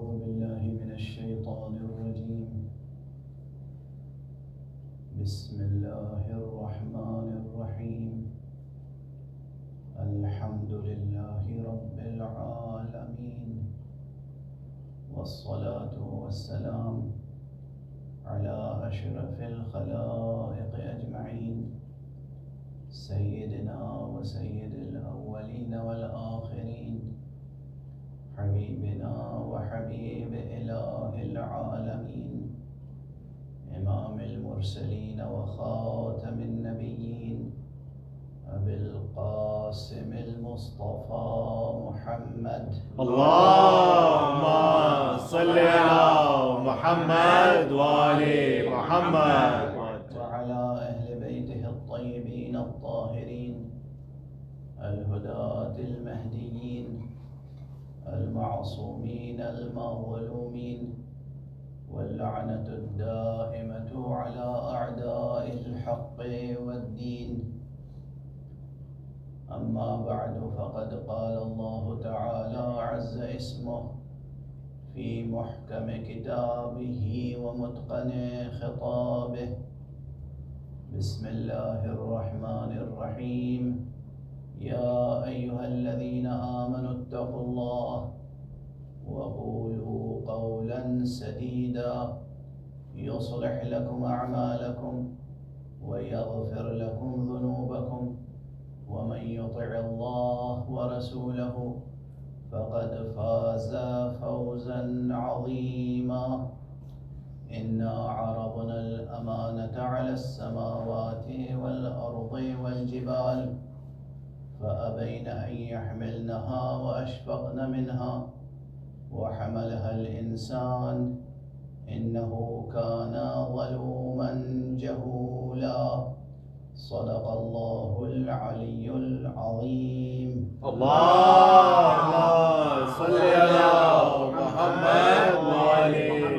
أعوذ بالله من الشيطان الرجيم. بسم الله الرحمن الرحيم. الحمد لله رب العالمين، والصلاة والسلام على أشرف الخلائق أجمعين، سيدنا وسيد الأولين والآخرين، حبيبنا وحبيب إله العالمين، إمام المرسلين وخاتم النبيين، أبي القاسم المصطفى محمد. اللهم صل على محمد وآل محمد وعلى أهل بيته الطيبين الطاهرين الهداة المهديين المعصومين المظلومين، واللعنة الدائمة على أعداء الحق والدين. أما بعد، فقد قال الله تعالى عز اسمه في محكم كتابه ومتقن خطابه. بسم الله الرحمن الرحيم. يا أيها الذين آمنوا اتقوا الله وقولوا قولا سديدا يصلح لكم أعمالكم ويغفر لكم ذنوبكم، ومن يطع الله ورسوله فقد فاز فوزا عظيما. إنا عرضنا الأمانة على السماوات والأرض والجبال فأبين أن يحملنها وأشفقن منها وحملها الإنسان إنه كان ظلوما جهولا. صدق الله العلي العظيم. اللهم صل على محمد وآل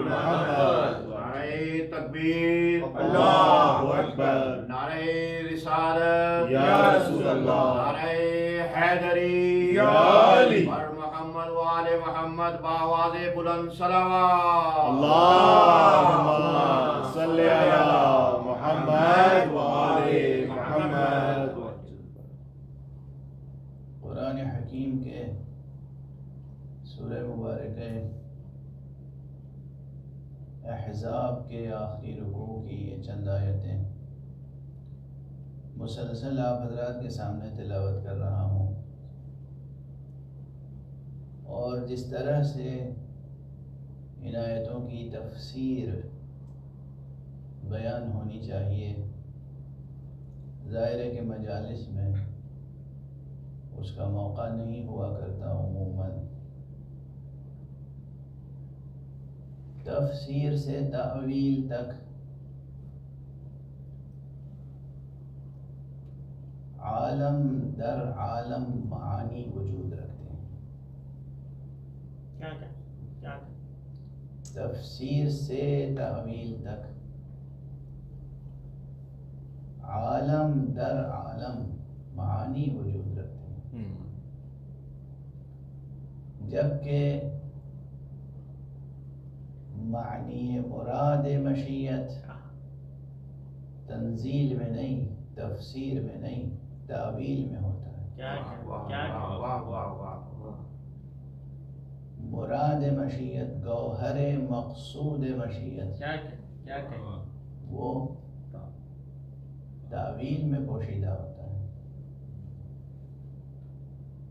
محمد. نعرہ تکبیر، اللہ اکبر، نعرہ رسالت یا رسول اللہ، نعرہ حیدری یا علی، اور محمد وآل محمد بآواز بلند صلوات. اللهم صل على محمد وآل محمد. قرآن حکیم کے سورہ مبارکہ احزاب کے آخری رکوع کی یہ چند آیتیں مسلسل آپ حضرات کے سامنے تلاوت کر رہا ہوں، اور جس طرح سے ان آیتوں کی تفسیر بیان ہونی چاہیے، ظاہر ہے کہ مجالس میں اس کا موقع نہیں ہوا کرتا عموماً. تفسیر سے تأویل تک عالم در عالم معانی وجود رکھتے ہیں. تفسیر سے تأویل تک عالم در عالم معانی وجود رکھتے ہیں، جبکہ معنی مراد مشیت تنزیل میں نہیں، تفسیر میں نہیں، تأویل میں ہوتا ہے. مراد مشیت، گوہر مقصود مشیت، وہ تأویل میں پوشیدہ ہوتا ہے.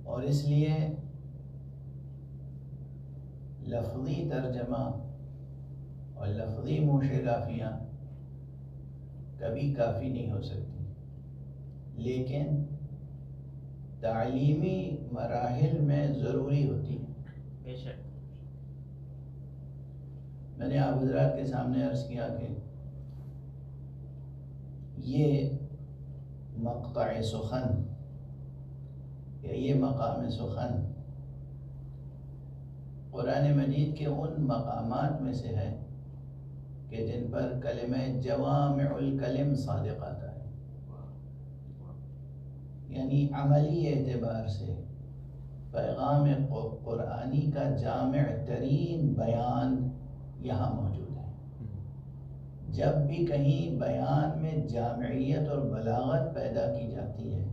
اور اس لیے لفظی ترجمہ اور لفظی موشگافیاں کبھی کافی نہیں ہو سکتی، لیکن تعلیمی مراحل میں ضروری ہوتی ہیں. بے شک. میں نے آپ حضرات کے سامنے عرض کیا کہ یہ مقطع سخن یا یہ مقام سخن قرآن مجید کے ان مقامات میں سے ہے کہ جن پر کلمہ جوامع الکلم صادق آتا ہے، یعنی عملی اعتبار سے پیغام قرآنی کا جامع ترین بیان یہاں موجود ہے۔ جب بھی کہیں بیان میں جامعیت اور بلاغت پیدا کی جاتی ہے،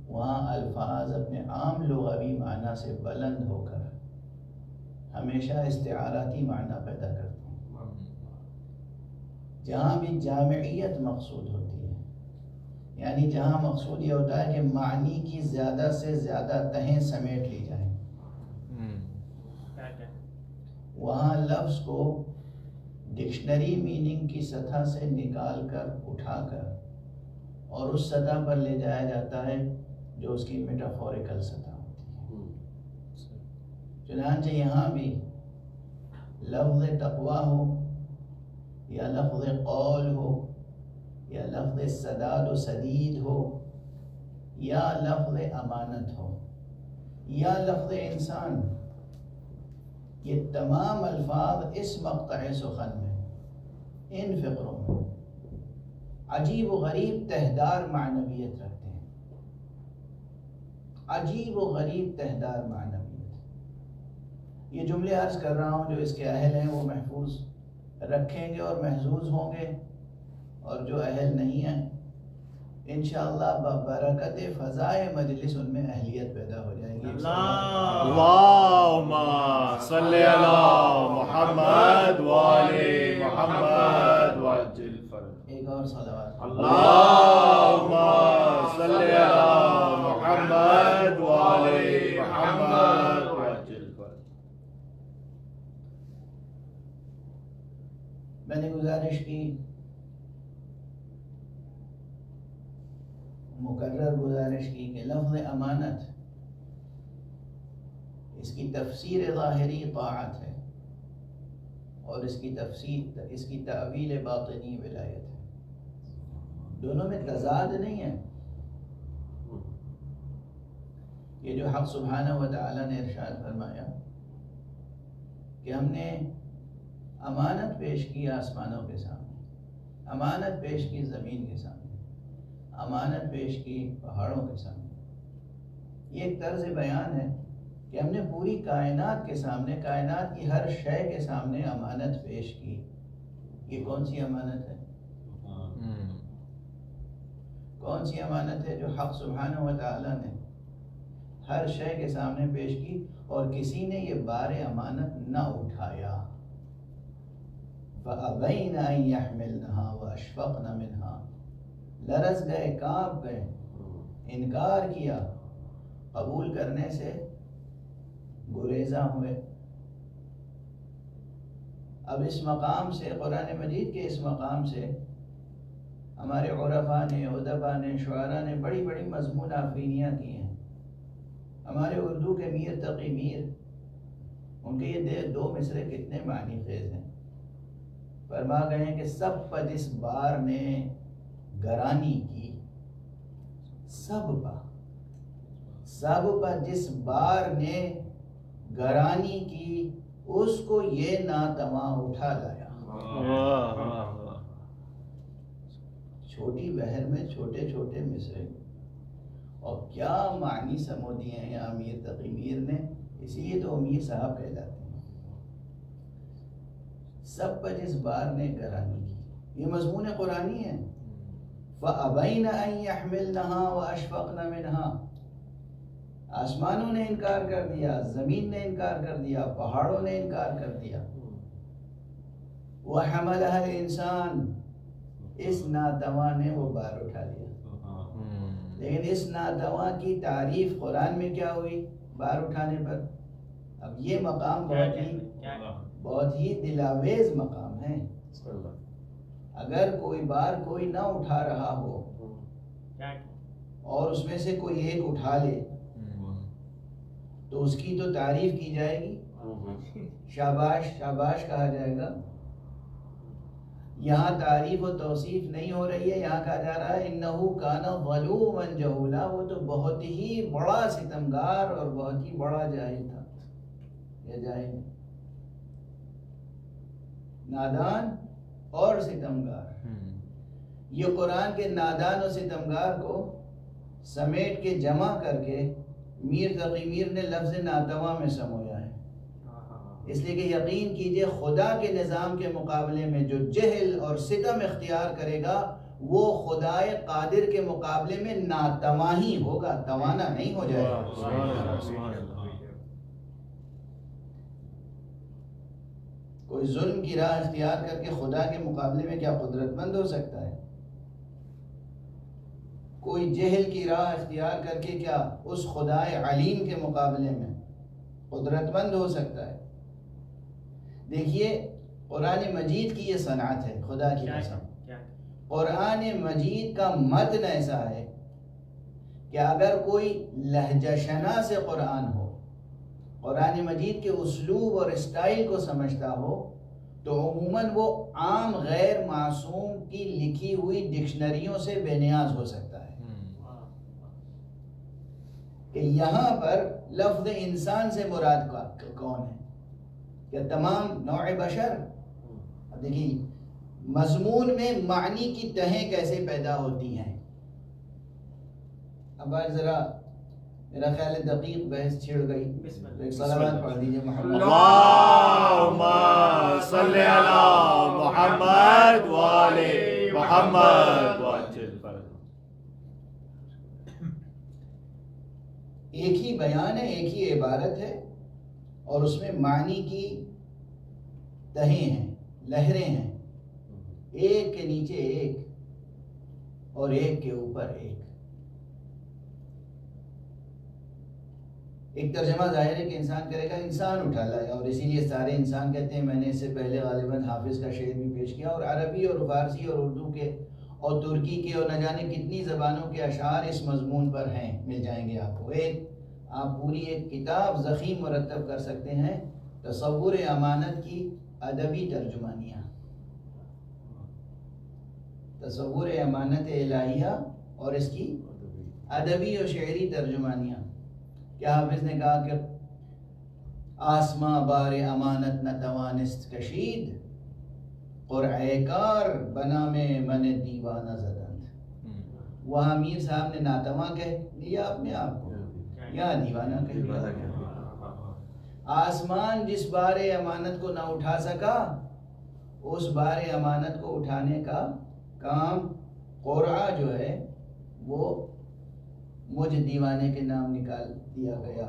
وہاں الفاظ اپنے عام لغوی معنی سے بلند ہو کر ہمیشہ استعاراتی معنی پیدا کرتے ہیں۔ جہاں بھی جامعیت مقصود ہوتی ہے، یعنی جہاں مقصود یہ ہوتا ہے کہ معنی کی زیادہ سے زیادہ تہیں سمیٹ لی جائیں، وہاں لفظ کو ڈکشنری میننگ کی سطح سے نکال کر اٹھا کر اور اس سطح پر لے جایا جاتا ہے جو اس کی میٹافوریکل سطح ہوتی ہے۔ چنانچہ یہاں بھی لفظ تقویٰ ہو یا لفظ قول ہو یا لفظ سداد و سدید ہو یا لفظ امانت ہو یا لفظ انسان، یہ تمام الفاظ اس مقطع سخن میں، ان فقروں میں عجیب و غریب تہدار معنویت رکھتے ہیں، عجیب و غریب تہدار معنویت۔ یہ جملے عرض کر رہا ہوں جو اس کے اہل ہیں وہ محفوظ رکھیں گے اور محظوظ ہوں گے، اور جو اہل نہیں ہیں انشاءاللہ ببرکت فضائے مجلس ان میں اہلیت پیدا ہو جائے گی۔ اللہم صلی علی محمد وآل محمد وعجل فرج۔ ایک اور صلوات۔ اللہم صلی علی محمد وآل محمد وعجل فرج۔ میں نے گزارش کی، مکرر گزارش کی کہ لفظ امانت اس کی تفسیر ظاہری طاعت ہے اور اس کی تعویل باطنی ولایت ہے، دونوں میں تضاد نہیں ہے۔ یہ جو حق سبحانہ و تعالی نے ارشاد فرمایا کہ ہم نے امانت پیش کی آسمانوں کے سامنے، امانت پیش کی زمین کے سامنے، امانت پیش کی پہاڑوں کے سامنے، یہ ایک طرز بیان ہے کہ ہم نے پوری کائنات کے سامنے، کائنات کی ہر شے کے سامنے امانت پیش کی۔ یہ کون سی امانت ہے؟ کون سی امانت ہے جو حق سبحانہ و تعالی نے ہر شے کے سامنے پیش کی اور کسی نے یہ بار امانت نہ اٹھایا؟ فَأَبَيْنَ أَن يَحْمِلْنَهَا وَأَشْفَقْنَ مِنْهَا، لرز گئے، کانپ گئے، انکار کیا، قبول کرنے سے گریزاں ہوئے۔ اب اس مقام سے، قرآن مجید کے اس مقام سے ہمارے عرفاء نے، ادباء نے، شعراء نے بڑی بڑی مضمون آفرینیاں کی ہیں۔ ہمارے اردو کے میر تقی میر، ان کے یہ دو مصرے کتنے معنی خیز ہیں۔ فرما گئے ہیں کہ سب پر جس بار نے گرانی کی، سب پر جس بار نے گرانی کی، اس کو یہ ناتواں اٹھا لایا۔ چھوٹی بحر میں چھوٹے چھوٹے مصرے، اور کیا معنی سمو دیے ہیں امیر تقی میر نے، اسی لیے تو امیر صاحب کہلاتے ہیں۔ سب پر جس بار نے گرانی کی، یہ مضمون قرآنی ہے۔ فَأَبَيْنَ أَن يَحْمِلْنَهَا وَأَشْفَقْنَ مِنْهَا، آسمانوں نے انکار کر دیا، زمین نے انکار کر دیا، پہاڑوں نے انکار کر دیا۔ وَحَمَلَهَا الْإِنسان، اس ناتواں نے وہ بار اٹھا لیا۔ لیکن اس ناتواں کی تعریف قرآن میں کیا ہوئی بار اٹھانے پر؟ اب یہ مقام بہت ہی دلاویز مقام ہے۔ اگر کوئی بار کوئی نہ اٹھا رہا ہو اور اس میں سے کوئی ایک اٹھا لے تو اس کی تو تعریف کی جائے گی، شاباش شاباش کہا جائے گا۔ یہاں تعریف و توصیف نہیں ہو رہی ہے، یہاں کہا جا رہا ہے انہو کان ظلوما جہولا، وہ تو بہت ہی بڑا ستمگار اور بہت ہی بڑا جاہل تھا۔ یا جاہل، نادان اور ستمگار۔ یہ قرآن کے نادان و ستمگار کو سمیٹ کے جمع کر کے میر تقی میر نے لفظ ناتواں میں سمویا ہے، اس لیے کہ یقین کیجئے خدا کے نظام کے مقابلے میں جو جہل اور ستم اختیار کرے گا وہ خدائے قادر کے مقابلے میں ناتواں ہی ہوگا، توانا نہیں ہو جائے گا۔ کوئی ظلم کی راہ اختیار کر کے خدا کے مقابلے میں کیا قدرت مند ہو سکتا ہے؟ کوئی جہل کی راہ اختیار کر کے کیا اس خدائے علیم کے مقابلے میں قدرت مند ہو سکتا ہے؟ دیکھیے قرآن مجید کی یہ صنعت ہے، خدا کی قسم، قرآن مجید کا متن ایسا ہے کہ اگر کوئی لہجہ شناس قرآن ہو، قرآن مجید کے اسلوب اور اسٹائل کو سمجھتا ہو، تو عموماً وہ عام غیر معصوم کی لکھی ہوئی ڈکشنریوں سے بے نیاز ہو سکتا ہے کہ یہاں پر لفظ انسان سے مراد کون ہے؟ کیا تمام نوع بشر؟ اب دیکھیے مضمون میں معنی کی تہیں کیسے پیدا ہوتی ہیں۔ اب آج ذرا میرا خیال ہے دقیق بحث چھڑ گئی، تو ایک صلوات پڑھ دیجئے محمد اللہم صلی علی محمد وآل محمد ایک ہی بیان ہے، ایک ہی عبارت ہے، اور اس میں معنی کی تہیں ہیں، لہریں ہیں، ایک کے نیچے ایک اور ایک کے اوپر ایک۔ ایک ترجمہ ظاہر ہے کہ انسان کرے گا انسان اٹھا لائے گا، اور اسی لیے سارے انسان کہتے ہیں۔ میں نے اس سے پہلے غالباً حافظ کا شعر بھی پیش کیا، اور عربی اور فارسی اور اردو کے اور ترکی کے اور نہ جانے کتنی زبانوں کے اشعار اس مضمون پر ہیں، مل جائیں گے آپ کو۔ آپ پوری ایک کتاب ضخیم مرتب کر سکتے ہیں، تصور امانت کی ادبی ترجمانیاں، تصور امانت الہیہ اور اس کی ادبی اور شعری ترجمانیاں۔ کیا حافظ نے کہا کہ آسماں بار امانت نہ توانست کشید، قرعہ کار بنا میں من دیوانہ زدند۔ وہاں میر صاحب نے ناتواں کہہ لیا اپنے آپ کو، یا دیوانہ کہہ لیا۔ آسمان جس بار امانت کو نہ اٹھا سکا، اس بار امانت کو اٹھانے کا کام قرعہ جو ہے وہ مجھ دیوانے کے نام نکال دیا گیا۔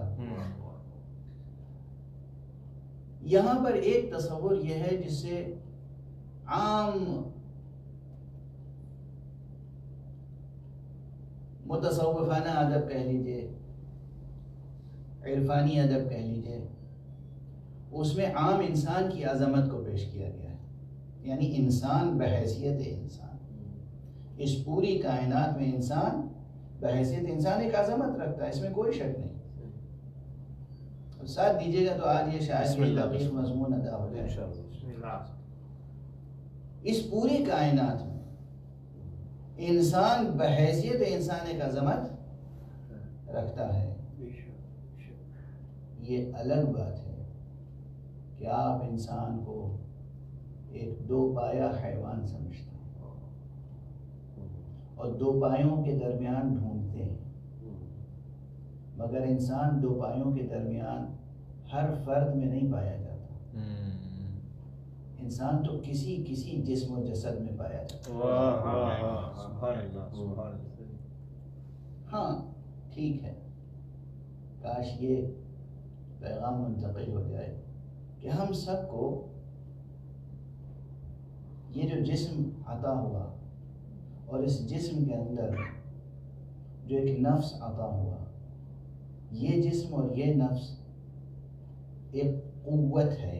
یہاں پر ایک تصور یہ ہے جس سے عام متصوفانہ ادب کہہ لیجئے، عرفانی ادب کہہ لیجئے، اس میں عام انسان کی عظمت کو پیش کیا گیا ہے، یعنی انسان بحیثیت انسان، اس پوری کائنات میں انسان بحیثیت انسان ایک عظمت رکھتا ہے، اس میں کوئی شک نہیں۔ ساتھ دیجیے گا تو آج یہ شاید یہ دقیق مضمون ادا ہو جائے۔ اس پوری کائنات میں انسان بحیثیت انسان ایک عظمت رکھتا ہے۔ یہ الگ بات ہے کہ آپ انسان کو ایک دو پایا حیوان سمجھتے ہیں اور دو پایوں کے درمیان ڈھونڈتے ہیں، مگر انسان دو پایوں کے درمیان ہر فرد میں نہیں پایا جاتا۔ انسان تو کسی جسم و جسد میں پایا جاتا ہے۔ ہاں ٹھیک ہے، کاش یہ پیغام منتقل ہو جائے کہ ہم سب کو یہ جو جسم عطا ہوا اور اس جسم کے اندر جو ایک نفس عطا ہوا، یہ جسم اور یہ نفس ایک قوت ہے،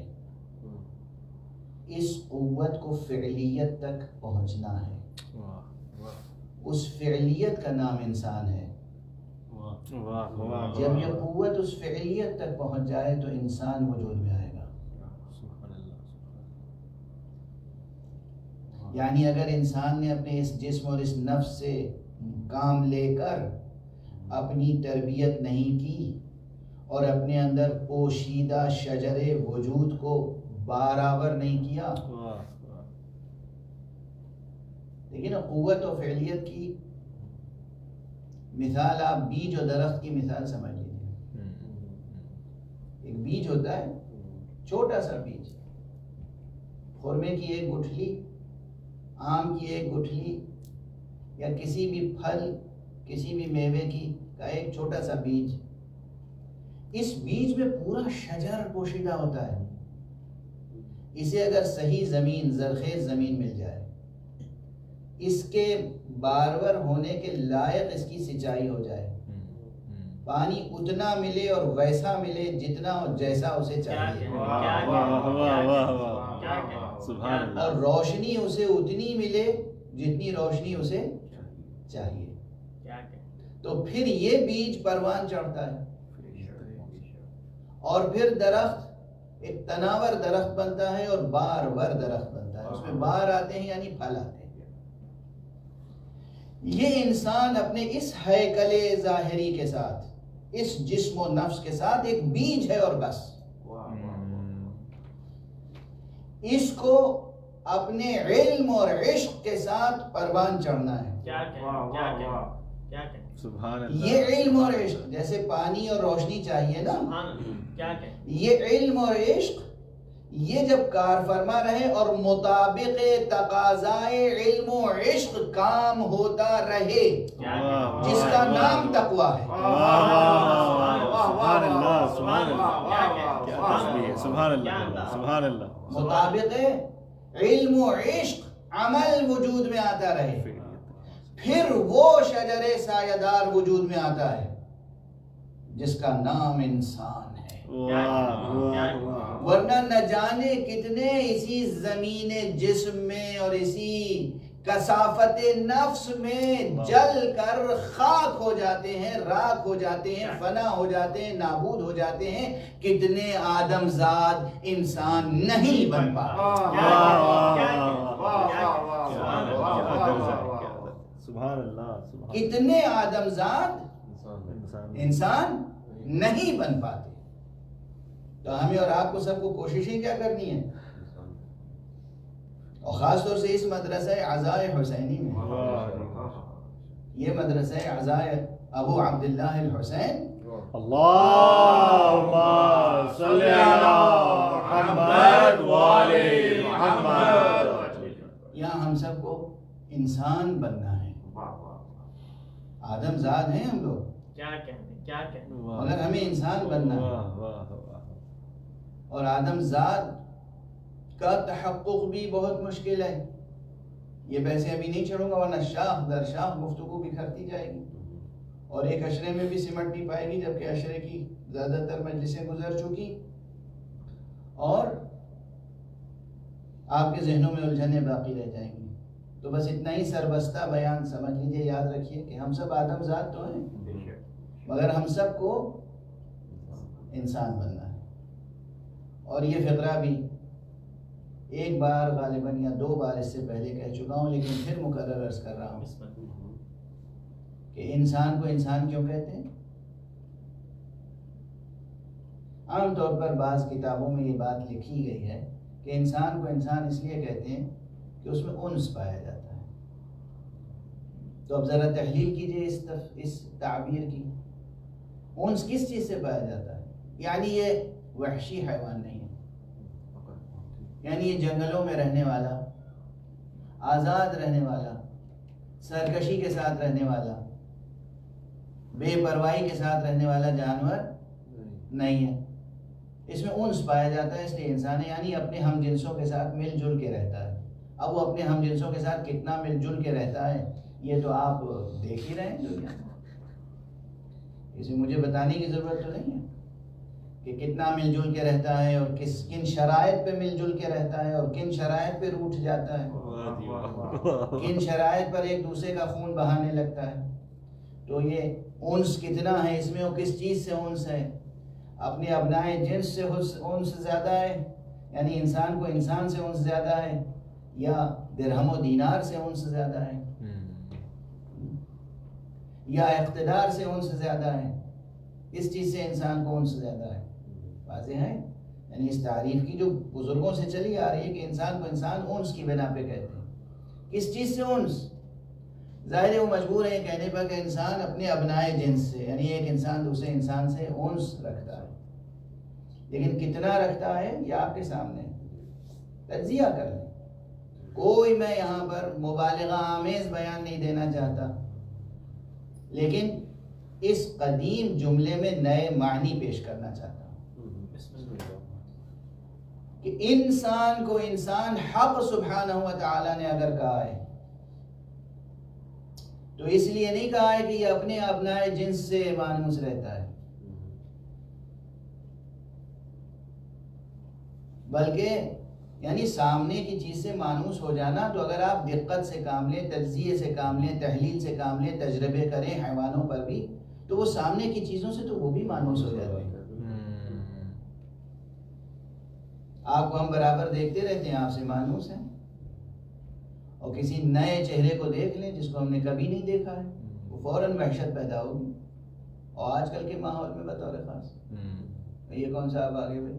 اس قوت کو فعلیت تک پہنچنا ہے، اس فعلیت کا نام انسان ہے۔ جب یہ قوت اس فعلیت تک پہنچ جائے تو انسان وجود میں آئے گا۔ یعنی اگر انسان نے اپنے اس جسم اور اس نفس سے کام لے کر اپنی تربیت نہیں کی اور اپنے اندر پوشیدہ شجر وجود کو برابر نہیں کیا، لیکن قوت و فعلیت کی مثال آپ بیج و درخت کی مثال سمجھ لیجیے۔ ایک بیج ہوتا ہے، چھوٹا سا بیج، خرمے کی ایک گٹھلی، آم کی ایک گٹھلی، یا کسی بھی پھل، کسی بھی میوے کی کا ایک چھوٹا سا بیج، اس بیج میں پورا شجر پوشیدہ ہوتا ہے. اسے اگر صحیح زمین، زرخیز زمین مل جائے، اس کے بارور ہونے کے لائق اس کی سچائی ہو جائے، پانی اتنا ملے اور ویسا ملے جتنا اور جیسا اسے چاہیے، اور روشنی اسے اتنی ملے جتنی روشنی اسے چاہیے، تو پھر یہ بیج پروان چڑھتا ہے اور پھر درخت ایک تناور درخت بنتا ہے اور بار ور درخت بنتا ہے. اس میں بار آتے ہیں یعنی پھل آتے ہیں. یہ انسان اپنے اس ہیکل ظاہری کے ساتھ، اس جسم و نفس کے ساتھ ایک بیج ہے اور بس. اس کو اپنے علم اور عشق کے ساتھ پروان چڑھنا ہے. یہ علم اور عشق جیسے پانی اور روشنی چاہیے نا، یہ علم اور عشق یہ جب کار فرما رہے اور مطابق تقاضائے علم و عشق کام ہوتا رہے، جس کا نام تقویٰ ہے. مطابق علم و عشق عمل وجود میں آتا رہے، پھر وہ شجر سایہ دار وجود میں آتا ہے جس کا نام انسان ہے. ورنہ نہ جانے کتنے اسی زمین جسم میں اور اسی کثافت نفس میں جل کر خاک ہو جاتے ہیں، راکھ ہو جاتے ہیں، فنا ہو جاتے ہیں، نابود ہو جاتے ہیں. کتنے آدم زاد انسان نہیں بن پاتے. کتنے آدم زاد انسان نہیں بن پاتے. تو ہمیں اور آپ کو سب کو کوششیں کیا کرنی ہے، اور خاص طور سے اس مدرسہ عزائے حسینی میں، یہ مدرسہ عزائے ابو عبداللہ الحسین، اللہم صلی علی محمد وآل محمد، یہاں ہم سب کو انسان بننا ہے. آدم زاد ہیں ہم لوگ، مگر ہمیں انسان بننا ہے. اور آدم زاد کا تحقق بھی بہت مشکل ہے. یہ ویسے ابھی نہیں چڑھوں گا ورنہ شاخ در شاخ گفتگو بکھرتی جائے گی اور ایک اشرے میں بھی سمٹ نہیں پائے گی، جبکہ اشرے کی زیادہ تر مجلسیں گزر چکی اور آپ کے ذہنوں میں الجھنیں باقی رہ جائیں گی. تو بس اتنا ہی سربستہ بیان سمجھ لیجیے، یاد رکھیے کہ ہم سب آدم ذات تو ہیں، مگر ہم سب کو انسان بننا ہے. اور یہ فقرہ بھی ایک بار غالباً یا 2 بار اس سے پہلے کہہ چکا ہوں، لیکن پھر مکرر عرض کر رہا ہوں کہ انسان کو انسان کیوں کہتے ہیں. عام طور پر بعض کتابوں میں یہ بات لکھی گئی ہے کہ انسان کو انسان اس لیے کہتے ہیں کہ اس میں انس پایا جاتا ہے. تو اب ذرا تحلیل کیجئے اس تعبیر کی. انس کس چیز سے پایا جاتا ہے؟ یعنی یہ وحشی حیوان نہیں ہے، یعنی یہ جنگلوں میں رہنے والا، آزاد رہنے والا، سرکشی کے ساتھ رہنے والا، بے پرواہی کے ساتھ رہنے والا جانور نہیں ہے. اس میں انس پایا جاتا ہے، اس لیے انسان ہے، یعنی اپنے ہم جنسوں کے ساتھ مل جل کے رہتا ہے. اب وہ اپنے ہم جنسوں کے ساتھ کتنا مل جل کے رہتا ہے یہ تو آپ دیکھ ہی رہے ہیں دنیا میں. اسے مجھے بتانے کی ضرورت تو نہیں ہے کہ کتنا مل جل کے رہتا ہے اور کن شرائط پہ مل جل کے رہتا ہے اور کن شرائط پہ روٹھ جاتا ہے، کن شرائط پر ایک دوسرے کا خون بہانے لگتا ہے. تو یہ انس کتنا ہے اس میں، اور کس چیز سے انس ہے. اپنے ابنائے جنس سے انس زیادہ ہے، یعنی انسان کو انسان سے انس زیادہ ہے، یا درہم و دینار سے انس زیادہ ہے، یا اقتدار سے انس زیادہ ہے. اس چیز سے انسان کو انس زیادہ ہے. واضح ہے، یعنی اس تعریف کی جو بزرگوں سے چلی آ رہی ہے کہ انسان کو انسان انس کی بنا پہ کہتے ہیں. کس چیز سے انس؟ ظاہر ہے وہ مجبور ہے کہنے پر کہ انسان اپنے ابنائے جنس سے، یعنی ایک انسان دوسرے انسان سے انس رکھتا ہے. لیکن کتنا رکھتا ہے یہ آپ کے سامنے تجزیہ کر لیں. کوئی میں یہاں پر مبالغہ آمیز بیان نہیں دینا چاہتا، لیکن اس قدیم جملے میں نئے معنی پیش کرنا چاہتا ہوں کہ انسان کو انسان حق سبحانہ و تعالی نے اگر کہا ہے تو اس لیے نہیں کہا ہے کہ یہ اپنے ابنائے جنس سے مانوس رہتا ہے، بلکہ یعنی سامنے کی چیز سے مانوس ہو جانا تو اگر آپ دقت سے کام لیں، تجزیے سے کام لیں، تحلیل سے کام لیں، تجربے کریں حیوانوں پر بھی، تو وہ سامنے کی چیزوں سے تو وہ بھی مانوس ہو جاتے ہیں. آپ کو ہم برابر دیکھتے رہتے ہیں، آپ سے مانوس ہیں. اور کسی نئے چہرے کو دیکھ لیں جس کو ہم نے کبھی نہیں دیکھا ہے، وہ فوراً وحشت پیدا ہوگی. اور آج کل کے ماحول میں بطور خاص یہ کون سا آپ آگے بھائی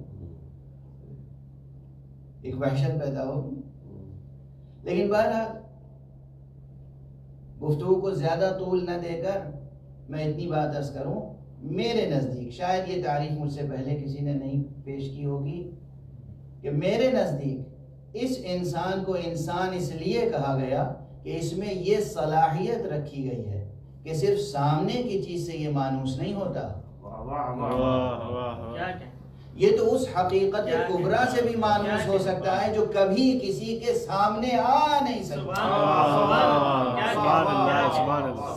ایک وحشت پیدا ہوگی. لیکن بہرحال گفتگو کو زیادہ طول نہ دے کر میں اتنی بات عرض کروں، میرے نزدیک شاید یہ تعریف مجھ سے پہلے کسی نے نہیں پیش کی ہوگی کہ میرے نزدیک اس انسان کو انسان اس لیے کہا گیا کہ اس میں یہ صلاحیت رکھی گئی ہے کہ صرف سامنے کی چیز سے یہ مانوس نہیں ہوتا، یہ تو اس حقیقت کبریٰ سے بھی مانوس ہو سکتا ہے جو کبھی کسی کے سامنے آ نہیں سکتا.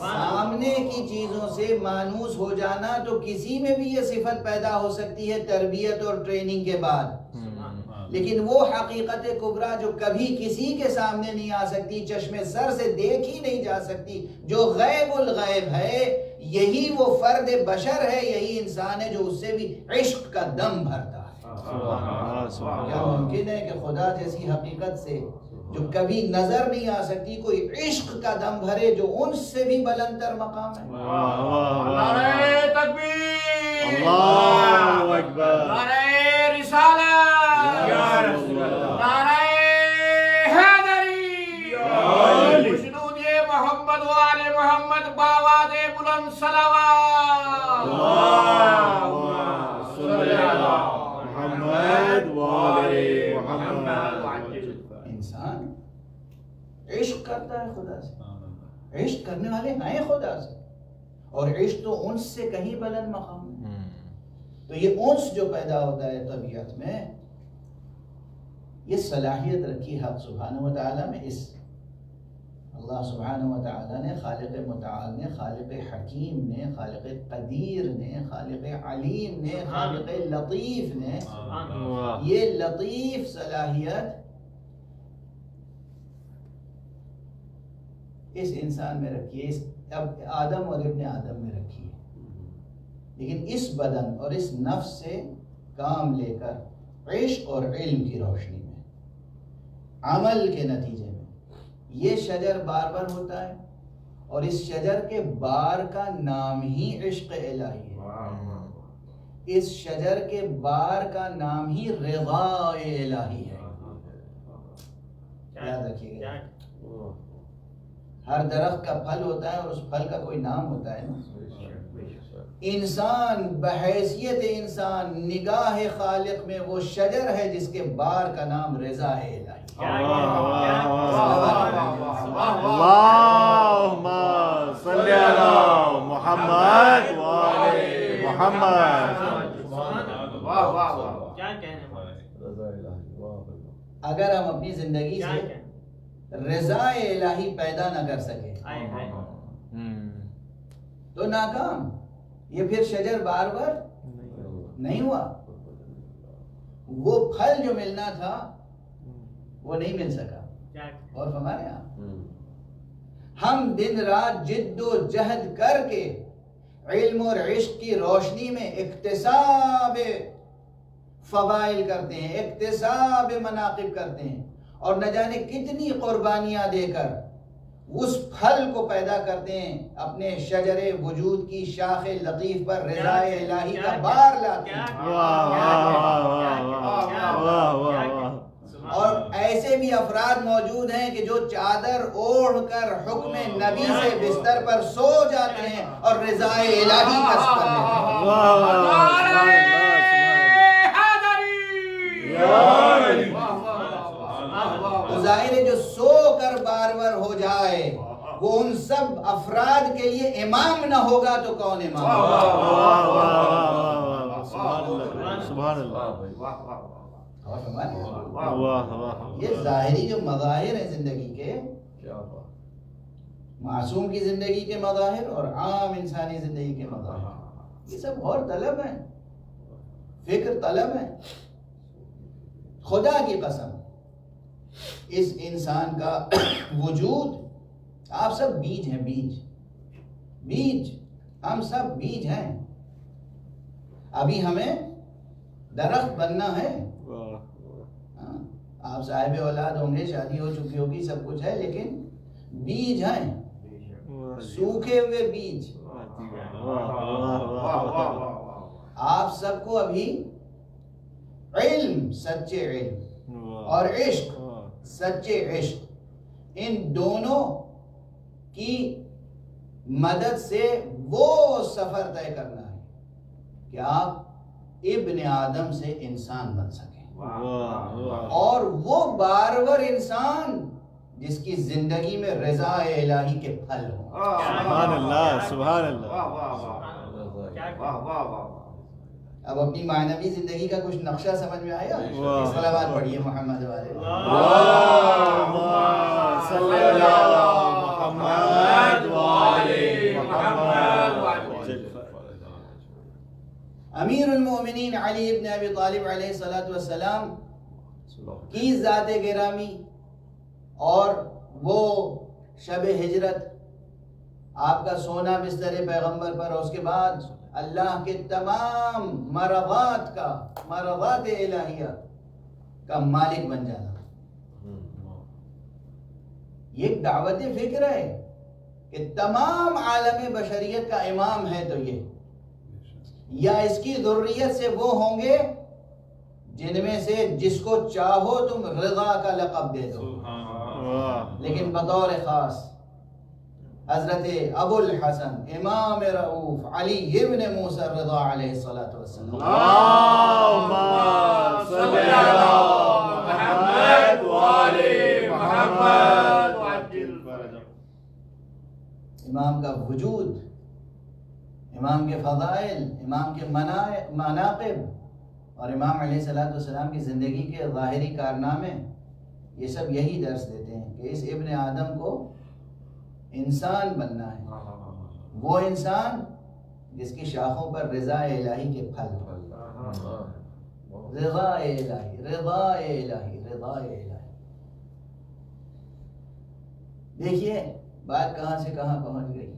سامنے کی چیزوں سے مانوس ہو جانا تو کسی میں بھی یہ صفت پیدا ہو سکتی ہے تربیت اور ٹریننگ کے بعد، لیکن وہ حقیقت کبریٰ جو کبھی کسی کے سامنے نہیں آ سکتی، چشم سر سے دیکھی نہیں جا سکتی، جو غیب الغیب ہے، یہی وہ فرد بشر ہے، یہی انسان ہے جو اس سے بھی عشق کا دم بھرتا ہے. کیا ممکن ہے کہ خدا جیسی حقیقت سے جو کبھی نظر نہیں آ سکتی کوئی عشق کا دم بھرے جو ان سے بھی بلندر مقام ہے؟ نعرہ تکبیر، اللہ اکبر، نعرہ رسالت، نعرہ حیدری، مجدود محمد و آل محمد باواز بلند صلوات. اللہم صلی علی محمد و آل محمد. انسان عشق کرتا ہے خدا سے، عشق کرنے والے ہیں خدا سے، اور عشق تو انس سے کہیں بلند مقام ہے. تو یہ انس جو پیدا ہوتا ہے طبیعت میں، یہ صلاحیت رکھی حق سبحانہ و تعالیٰ میں. اس اللہ سبحانہ و تعالیٰ نے، خالق متعال نے، خالق حکیم نے، خالق قدیر نے، خالق علیم نے، خالق لطیف نے یہ لطیف صلاحیت اس انسان میں رکھی ہے، اس اب آدم اور ابن آدم میں رکھی ہے. لیکن اس بدن اور اس نفس سے کام لے کر عشق اور علم کی روشنی میں، عمل کے نتیجے میں یہ شجر بار بار ہوتا ہے، اور اس شجر کے بار کا نام ہی عشق الہی ہے. اس شجر کے بار کا نام ہی رضا الہی ہے. یاد رکھیے گا، ہر درخت کا پھل ہوتا ہے اور اس پھل کا کوئی نام ہوتا ہے نا. انسان بحیثیت انسان نگاہ خالق میں وہ شجر ہے جس کے بار کا نام رضا الہی. اللہم صلی علی محمد و آل محمد. اگر ہم اپنی زندگی سے رضا الہی پیدا نہ کر سکے تو ناکام. یہ پھر شجر بار بار نہیں ہوا، وہ پھل جو ملنا تھا وہ نہیں مل سکا. اور ہمارے یہاں ہم دن رات جد و جہد کر کے علم اور عشق کی روشنی میں اکتساب فضائل کرتے ہیں، اکتساب مناقب کرتے ہیں، اور نہ جانے کتنی قربانیاں دے کر اس پھل کو پیدا کرتے ہیں، اپنے شجر وجود کی شاخ لطیف پر رضا الہی کا بار لاتے ہیں. اور ایسے بھی افراد موجود ہیں کہ جو چادر اوڑھ کر حکم نبی سے بستر پر سو جاتے ہیں اور رضا الہی کا سفر لیتے ہیں. تو ظاہر ہے جو سو کر بارور ہو جائے وہ ان سب افراد کے لیے امام نہ ہوگا تو کون امام ہوگا؟ سبحان اللہ. یہ ظاہری جو مظاہر ہیں زندگی کے، معصوم کی زندگی کے مظاہر اور عام انسانی زندگی کے مظاہر، یہ سب غور طلب ہیں، فکر طلب ہیں. خدا کی قسم اس انسان کا وجود، آپ سب بیج ہیں، بیج، ہم سب بیج ہیں. ابھی ہمیں درخت بننا ہے. آپ صاحب اولاد ہوں گے، شادی ہو چکی ہوگی، سب کچھ ہے، لیکن بیج ہیں، سوکھے ہوئے بیج. آپ سب کو ابھی علم، سچے علم اور عشق، سچے عشق، ان دونوں کی مدد سے وہ سفر طے کرنا ہے کہ آپ ابن آدم سے انسان بن سکیں، اور وہ بارور انسان جس کی زندگی میں رضا الہی کے پھل ہوں. سبحان اللہ، سبحان اللہ. اب اپنی معنوی زندگی کا کچھ نقشہ سمجھ میں آیا؟ صلوات پڑھیے محمد والے. صلی اللہ محمد والے محمد. امیر المومنین علی ابن ابی طالب علیہ السلام کی ذات گرامی اور وہ شب ہجرت، آپ کا سونا بستر پیغمبر پر، اور اس کے بعد اللہ کے تمام مرضات الہیہ کا مالک بن جانا، یہ ایک دعوت فکر ہے کہ تمام عالم بشریت کا امام ہے. تو یہ یا اس کی ذریت سے وہ ہوں گے جن میں سے جس کو چاہو تم رضا کا لقب دے دو، لیکن بطور خاص حضرت ابو الحسن امام رؤوف علی ابن موسیٰ الرضا علیہ السلام. اللہم صلی اللہ محمد والے محمد. امام کا وجود، امام کے فضائل، امام کے مناقب اور امام علیہ السلام کی زندگی کے ظاہری کارنامے، یہ سب یہی درس دیتے ہیں کہ اس ابن آدم کو انسان بننا ہے، وہ انسان جس کی شاخوں پر رضا الہی کے پھل ہو. رضا الہی، رضا الہی، رضا الہی. دیکھیے بات کہاں سے کہاں پہنچ گئی.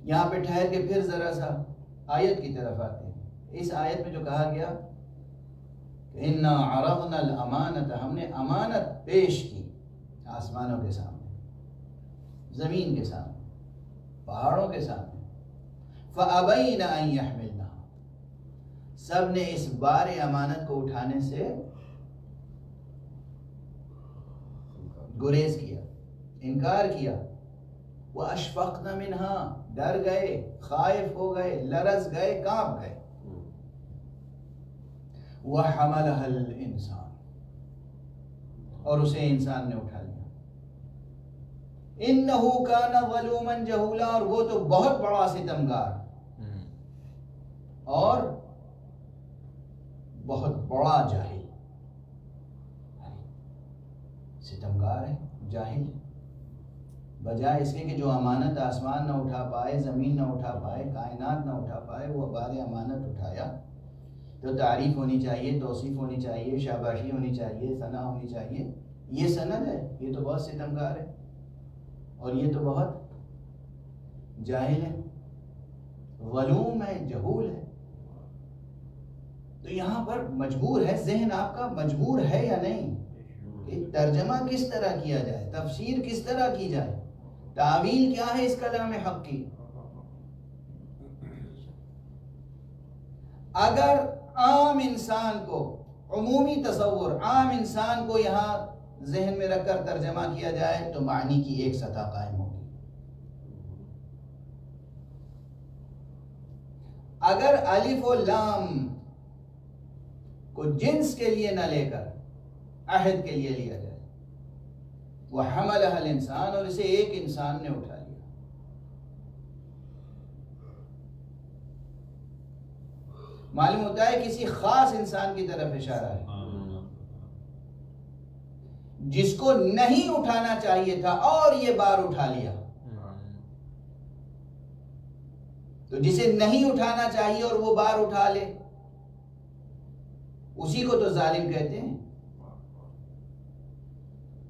یہاں پہ ٹھہر کے پھر ذرا سا آیت کی طرف آتے ہیں. اس آیت میں جو کہا گیا اِنَّا عَرَضْنَا الْأَمَانَةَ، ہم نے امانت پیش کی آسمانوں کے سامنے، زمین کے سامنے، پہاڑوں کے سامنے. فَأَبَيْنَ أَن يَحْمِلْنَهَا، سب نے اس بار امانت کو اٹھانے سے گریز کیا، انکار کیا. وَأَشْفَقْنَ مِنْهَا، ڈر گئے، خائف ہو گئے، لرز گئے، کانپ گئے. وَحَمَلَهَا الْإِنسَانُ، اور اسے انسان نے اٹھا لیا. إِنَّهُ كَانَ ظَلُومًا جَهُولًا، اور وہ تو بہت بڑا ستمگار اور بہت بڑا جاہل. ستمگار ہے، جاہل ہے. بجائے اس کے کہ جو امانت آسمان نہ اٹھا پائے، زمین نہ اٹھا پائے، کائنات نہ اٹھا پائے، وہ بار امانت اٹھایا. تو تعریف ہونی چاہیے، توصیف ہونی چاہیے، شاباشی ہونی چاہیے، ثنا ہونی چاہیے. یہ سند ہے، یہ تو بہت ستمگار ہے اور یہ تو بہت جاہل ہے، ظلوم ہے، جہول ہے. تو یہاں پر مجبور ہے، ذہن آپ کا مجبور ہے یا نہیں کہ ترجمہ کس طرح کیا جائے، تفسیر کس طرح کی جائے، تعویل کیا ہے اس کلام حق کی. اگر عام انسان کو، عمومی تصور، عام انسان کو یہاں ذہن میں رکھ کر ترجمہ کیا جائے تو معنی کی ایک سطح قائم ہوگی. اگر الف و لام کو جنس کے لیے نہ لے کر عہد کے لیے لیا جائے. وَحَمَلَهَا الْإِنسَانُ، اور اسے ایک انسان نے اٹھا لیا. معلوم ہوتا ہے کسی خاص انسان کی طرف اشارہ ہے جس کو نہیں اٹھانا چاہیے تھا اور یہ بار اٹھا لیا. تو جسے نہیں اٹھانا چاہیے اور وہ بار اٹھا لے، اسی کو تو ظالم کہتے ہیں،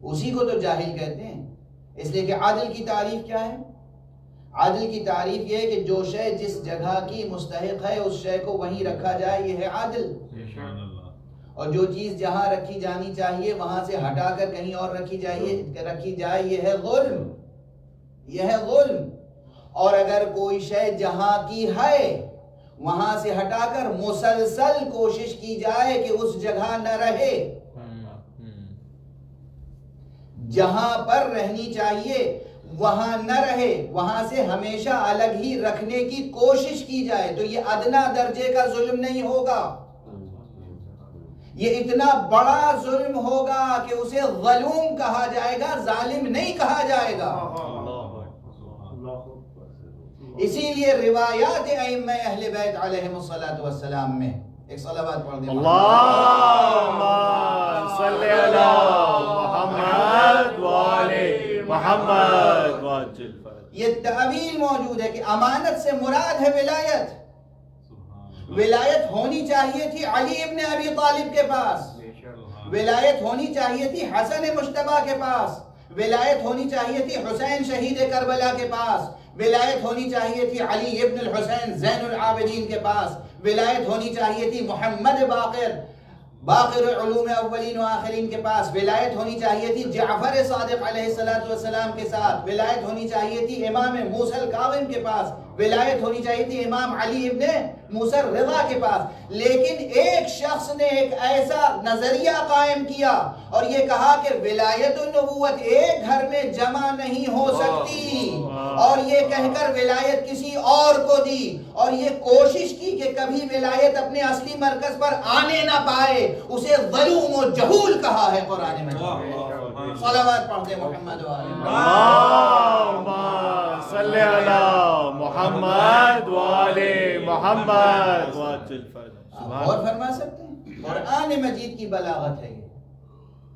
اسی کو تو جاہل کہتے ہیں. اس لیے کہ عدل کی تعریف کیا ہے؟ عدل کی تعریف یہ ہے کہ جو شے جس جگہ کی مستحق ہے اس شے کو وہیں رکھا جائے، یہ ہے عدل. اور جو چیز جہاں رکھی جانی چاہیے وہاں سے ہٹا کر کہیں اور رکھی جائے، یہ ہے ظلم، یہ ہے ظلم. اور اگر کوئی شے جہاں کی ہے وہاں سے ہٹا کر مسلسل کوشش کی جائے کہ اس جگہ نہ رہے، جہاں پر رہنی چاہیے وہاں نہ رہے، وہاں سے ہمیشہ الگ ہی رکھنے کی کوشش کی جائے، تو یہ ادنا درجے کا ظلم نہیں ہوگا، یہ اتنا بڑا ظلم ہوگا کہ اسے ظلوم کہا جائے گا، ظالم نہیں کہا جائے گا. اسی لیے روایات ائمہ اہل بیت علیہم السلام میں ایک صلوات پڑھ دیں. اللہم صلی علی محمد وآلِ محمد. یہ تعبیر موجود ہے کہ امانت سے مراد ہے ولایت. ولایت ہونی چاہیے تھی علی ابن ابی طالب کے پاس، ولایت ہونی چاہیے تھی حسن مجتبیٰ کے پاس، ولایت ہونی چاہیے تھی حسین شہید کربلا کے پاس، ولایت ہونی چاہیے تھی علی ابن الحسین زین العابدین کے پاس، ولایت ہونی چاہیے تھی محمد باقر علوم اولین و آخرین کے پاس، ولایت ہونی چاہیے تھی جعفر صادق علیہ السلام کے ساتھ، ولایت ہونی چاہیے تھی امام موسیٰ الکاظم کے پاس، ولایت ہونی چاہیے تھی امام علی ابن موسیٰ الرضا کے پاس. لیکن ایک شخص نے ایک ایسا نظریہ قائم کیا اور یہ کہا کہ ولایت النبوت ایک گھر میں جمع نہیں ہو سکتی، اور یہ کہہ کر ولایت کسی اور کو دی، اور یہ کوشش کی کہ کبھی ولایت اپنے اصلی مرکز پر آنے نہ پائے. اسے ظلم و جہول کہا ہے قرآن میں. صلوات پڑھتے محمد اللہم صلی علی محمد وآلِ محمد. اور فرما سکتے ہیں قرآن مجید کی بلاغت ہے، یہ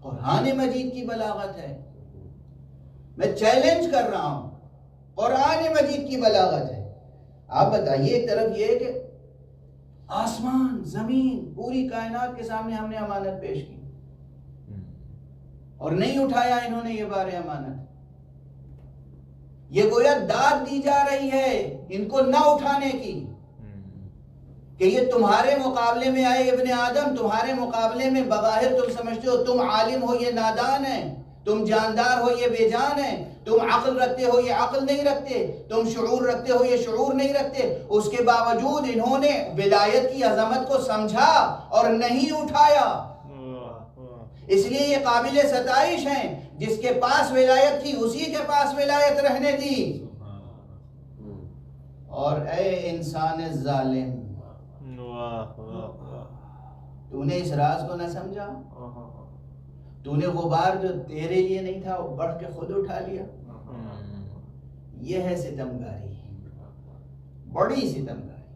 قرآن مجید کی بلاغت ہے. میں چیلنج کر رہا ہوں، قرآن مجید کی بلاغت ہے. آپ بتائیے، ایک طرف یہ کہ آسمان زمین پوری کائنات کے سامنے ہم نے امانت پیش کی اور نہیں اٹھایا انہوں نے یہ بار امانت. یہ گویا داد دی جا رہی ہے ان کو نہ اٹھانے کی کہ یہ تمہارے مقابلے میں آئے ابن آدم، تمہارے مقابلے میں بظاہر تم سمجھتے ہو تم عالم ہو یہ نادان ہے، تم جاندار ہو یہ بے جان ہے، تم عقل رکھتے ہو یہ عقل نہیں رکھتے، تم شعور رکھتے ہو یہ شعور نہیں رکھتے. اس کے باوجود انہوں نے ولایت کی عظمت کو سمجھا اور نہیں اٹھایا. اس لیے یہ قابل ستائش ہیں. جس کے پاس ولایت تھی اسی کے پاس ولایت رہنے دی. اور اے انسان ظالم، تو نے اس راز کو نہ سمجھا، تو نے وہ بار جو تیرے لیے نہیں تھا وہ بڑھ کے خود اٹھا لیا. یہ ہے ستمگاری، بڑی ستمگاری،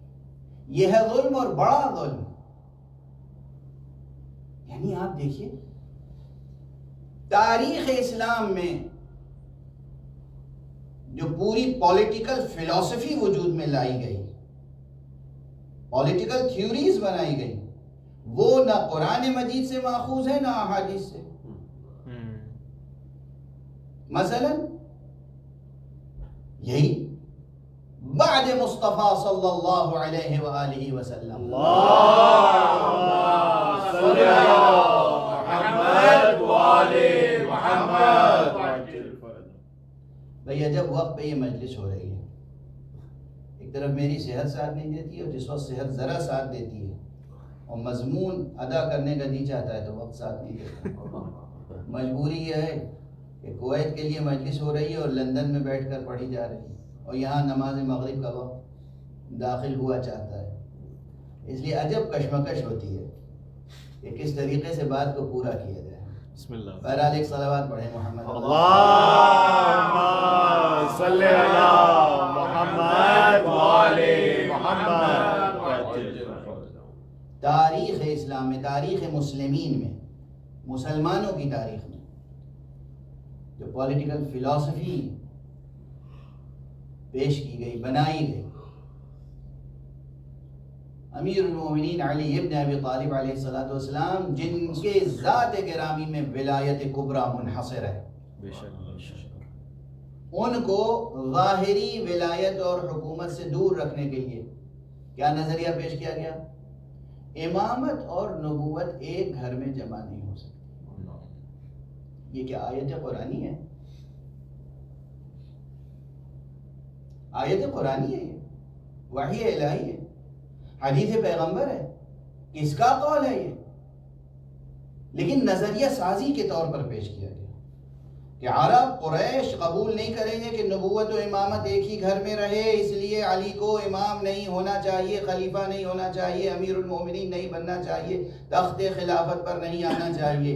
یہ ہے ظلم اور بڑا ظلم. یعنی آپ دیکھیے تاریخ اسلام میں جو پوری پولیٹیکل فلسفی وجود میں لائی گئی، پولیٹیکل تھیوریز بنائی گئی، وہ نہ قرآن مجید سے ماخوذ ہے نہ احادیث سے. مثلا یہی بعد مصطفیٰ صلی اللہ علیہ وآلہ وسلم، بھئی جب وقت پہ یہ مجلس ہو رہی ہے، ایک طرف میری صحت ساتھ نہیں دیتی اور جس وقت صحت ذرا ساتھ دیتی ہے اور مضمون ادا کرنے کا جی چاہتا ہے تو وقت ساتھ نہیں دیتا. مجبوری یہ ہے کہ کویت کے لیے مجلس ہو رہی ہے اور لندن میں بیٹھ کر پڑھی جا رہی ہے اور یہاں نماز مغرب کا وقت داخل ہوا چاہتا ہے. اس لیے عجب کشمکش ہوتی ہے. کہ کس طریقے سے بات کو پورا کیا جائے. بسم اللہ. بہرحال ایک صلوات پڑھیں محمد. اللہم صلی علی محمد وآل محمد. تاریخ اسلام میں، تاریخ مسلمین میں، مسلمانوں کی تاریخ میں جو پولیٹیکل فلسفی پیش کی گئی، بنائی گئی، امیر المومنین علی ابن ابی طالب علیہ السلام جن کے ذات گرامی میں ولایت کبریٰ منحصر ہے، بے شک ان کو ظاہری ولایت اور حکومت سے دور رکھنے کے لیے کیا نظریہ پیش کیا گیا؟ امامت اور نبوت ایک گھر میں جمع نہیں ہو سکتی. یہ کیا آیت قرآنی ہے؟ آیت قرآنی ہے، یہ وحی الہی ہے، حدیث پیغمبر ہے. کس کا قول ہے یہ؟ لیکن نظریہ سازی کے طور پر پیش کیا گیا کہ عرب قریش قبول نہیں کریں گے کہ نبوت و امامت ایک ہی گھر میں رہے، اس لیے علی کو امام نہیں ہونا چاہیے، خلیفہ نہیں ہونا چاہیے، امیر المومنین نہیں بننا چاہیے، تخت خلافت پر نہیں آنا چاہیے.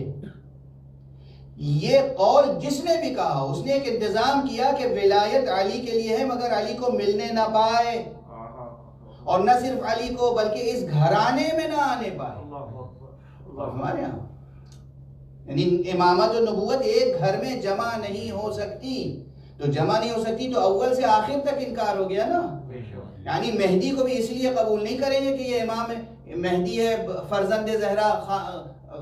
یہ قول جس نے بھی کہا اس نے ایک انتظام کیا کہ ولایت علی کے لیے ہے، مگر علی کو ملنے نہ پائے، اور نہ صرف علی کو بلکہ اس گھرانے میں نہ آنے پائے. ہمارے یہاں یعنی امامت و نبوت ایک گھر میں جمع نہیں ہو سکتی. تو جمع نہیں ہو سکتی تو اول سے آخر تک انکار ہو گیا نا. یعنی مہدی کو بھی اس لیے قبول نہیں کریں گے کہ یہ امام ہے، مہدی ہے فرزند زہرا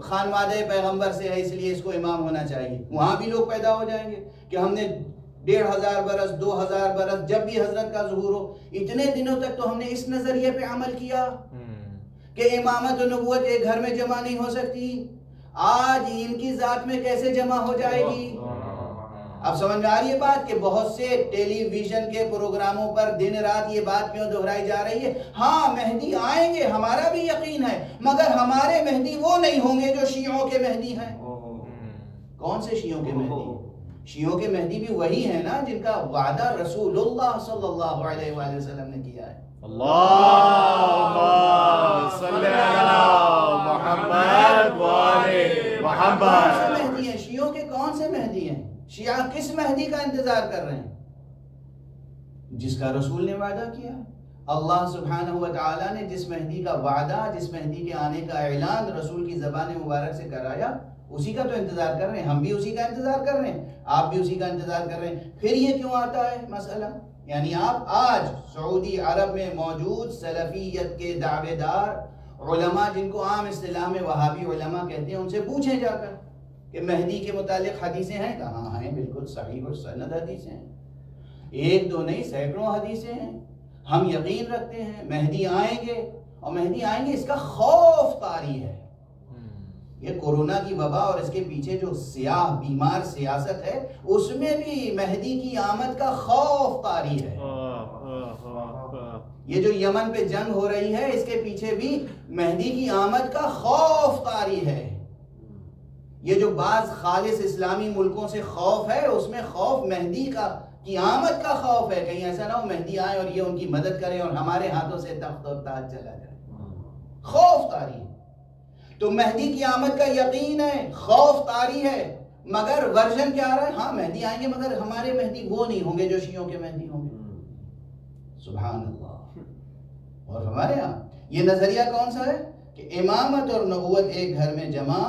خانوادہ پیغمبر سے ہے، اس لیے اس کو امام ہونا چاہیے. وہاں بھی لوگ پیدا ہو جائیں گے کہ ہم نے 1500 برس 2000 برس جب بھی حضرت کا ظہور ہو اتنے دنوں تک تو ہم نے اس نظریے پہ عمل کیا کہ امامت و نبوت ایک گھر میں جمع نہیں ہو سکتی. آج ان کی ذات میں کیسے جمع ہو جائے گی؟ اب سمجھ میں آ رہی ہے بات کہ بہت سے ٹیلی ویژن کے پروگراموں پر دن رات یہ بات کیوں دہرائی جا رہی ہے؟ ہاں مہدی آئیں گے، ہمارا بھی یقین ہے، مگر ہمارے مہدی وہ نہیں ہوں گے جو شیعوں کے مہدی ہیں. کون سے شیعوں کے مہدی؟ شیعوں کے مہدی بھی وہی ہیں نا جن کا وعدہ رسول اللہ صلی اللہ علیہ وآلہ وسلم نے کیا ہے. اللہم صلی علی محمد وآل محمد. کون سے مہدی ہیں؟ شیعوں کے کون سے مہدی ہیں؟ شیعہ کس مہدی کا انتظار کر رہے ہیں؟ جس کا رسول نے وعدہ کیا. اللہ سبحانہ وتعالی نے جس مہدی کا وعدہ، جس مہدی کے آنے کا اعلان رسول کی زبان مبارک سے کرایا، اسی کا تو انتظار کر رہے ہیں. ہم بھی اسی کا انتظار کر رہے ہیں، آپ بھی اسی کا انتظار کر رہے ہیں. پھر یہ کیوں آتا ہے مسئلہ؟ یعنی آپ آج سعودی عرب میں موجود سلفیت کے دعوے دار علماء جن کو عام اصطلاح میں وہابی علماء کہتے ہیں، ان سے پوچھیں جا کر کہ مہدی کے متعلق حدیثیں ہیں؟ کہاں ہیں؟ بالکل صحیح اور سند حدیثیں ہیں، ایک دو نہیں سینکڑوں حدیثیں ہیں. ہم یقین رکھتے ہیں مہدی آئیں گے، اور مہدی آئیں گے اس کا خوف طاری ہے. یہ کورونا کی وبا اور اس کے پیچھے جو سیاہ بیمار سیاست ہے، اس میں بھی مہدی کی آمد کا خوف طاری ہے. یہ جو یمن پہ جنگ ہو رہی ہے، اس کے پیچھے بھی مہدی کی آمد کا خوف طاری ہے. یہ جو بعض خالص اسلامی ملکوں سے خوف ہے، اس میں خوف مہدی کی آمد کا خوف ہے. کہیں ایسا نہ ہو مہدی آئے اور یہ ان کی مدد کرے اور ہمارے ہاتھوں سے تخت و تاج چلا جائے. خوف طاری ہے. تو مہدی کی آمد کا یقین ہے، خوف طاری ہے، مگر ورژن کیا آ رہا ہے؟ ہاں مہدی آئیں گے مگر ہمارے مہدی وہ نہیں ہوں گے جو شیعوں کے مہدی ہوں گے. سبحان اللہ. اور ہمارے ہاں یہ نظریہ کون سا ہے کہ امامت اور نبوت ایک گھر میں جمع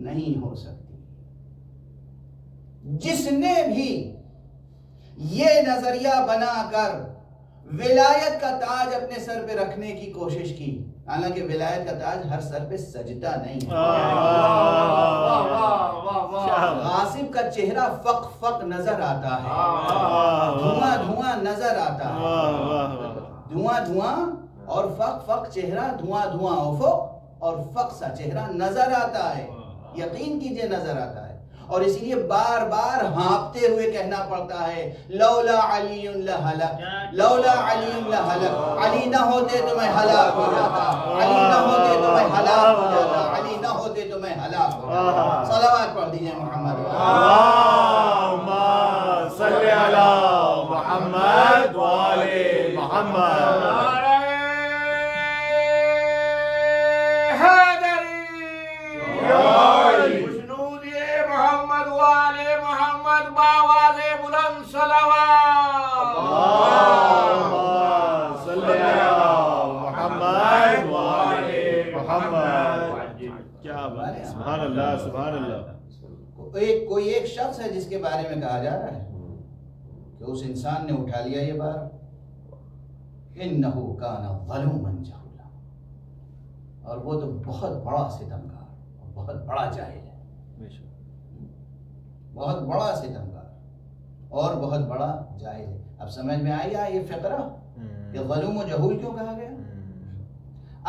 نہیں ہو سکتی. جس نے بھی یہ نظریہ بنا کر ولایت کا تاج اپنے سر پہ رکھنے کی کوشش کی، حالانکہ ولایت کا تاج ہر سر پہ سجدہ نہیں ہے. غاصب کا چہرہ فق فق نظر آتا ہے، دھواں دھواں نظر آتا ہے، دھواں دھواں اور فق فق چہرہ، دھواں دھواں افق اور فق سا چہرہ نظر آتا ہے. یقین کیجئے نظر آتا ہے. اور اسی لیے بار بار ہانپتے ہوئے کہنا پڑتا ہے لولا علی لہلک، لولا علی لہلک. علی نہ ہوتے تو میں ہلاک ہو جاتا، علی نہ ہوتے تو میں ہلاک ہو جاتا، علی نہ ہوتے تو میں ہلاک ہو جاتا. صلوات پڑھ دیجئے محمد. اللہم صلی علی محمد وآل محمد. حیدر اللہ سبحان اللہ. کوئی ایک شخص ہے جس کے بارے میں کہا جا رہا ہے کہ اس انسان نے اٹھا لیا یہ بار، انہو کان ظلوما جہولا، اور وہ تو بہت بڑا ستمگار اور بہت بڑا جاہل ہے، بہت بڑا ستمگار اور بہت بڑا جاہل ہے. اب سمجھ میں آئی یہ فقرہ کہ ظلوم و جہول کیوں کہا گیا؟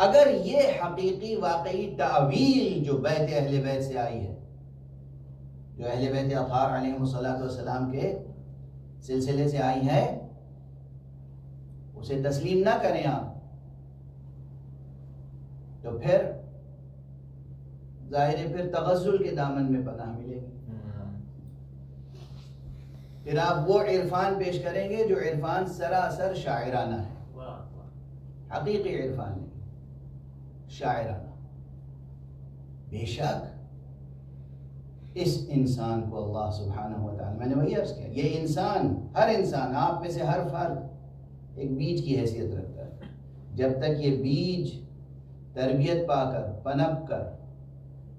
اگر یہ حقیقی واقعی تعویل جو بیت اہل بیت سے آئی ہے، جو اہل بیت اطہار علیہم السلام کے سلسلے سے آئی ہے، اسے تسلیم نہ کریں آپ، تو پھر ظاہر ہے پھر تغزل کے دامن میں پناہ ملے گی. پھر آپ وہ عرفان پیش کریں گے جو عرفان سراسر شاعرانہ ہے، حقیقی عرفان نہیں، شاعرانہ. بے شک اس انسان کو اللہ سبحانہ و تعالی، میں نے وہی عرض کیا، یہ انسان، ہر انسان، آپ میں سے ہر فرد ایک بیج کی حیثیت رکھتا ہے. جب تک یہ بیج تربیت پا کر پنپ کر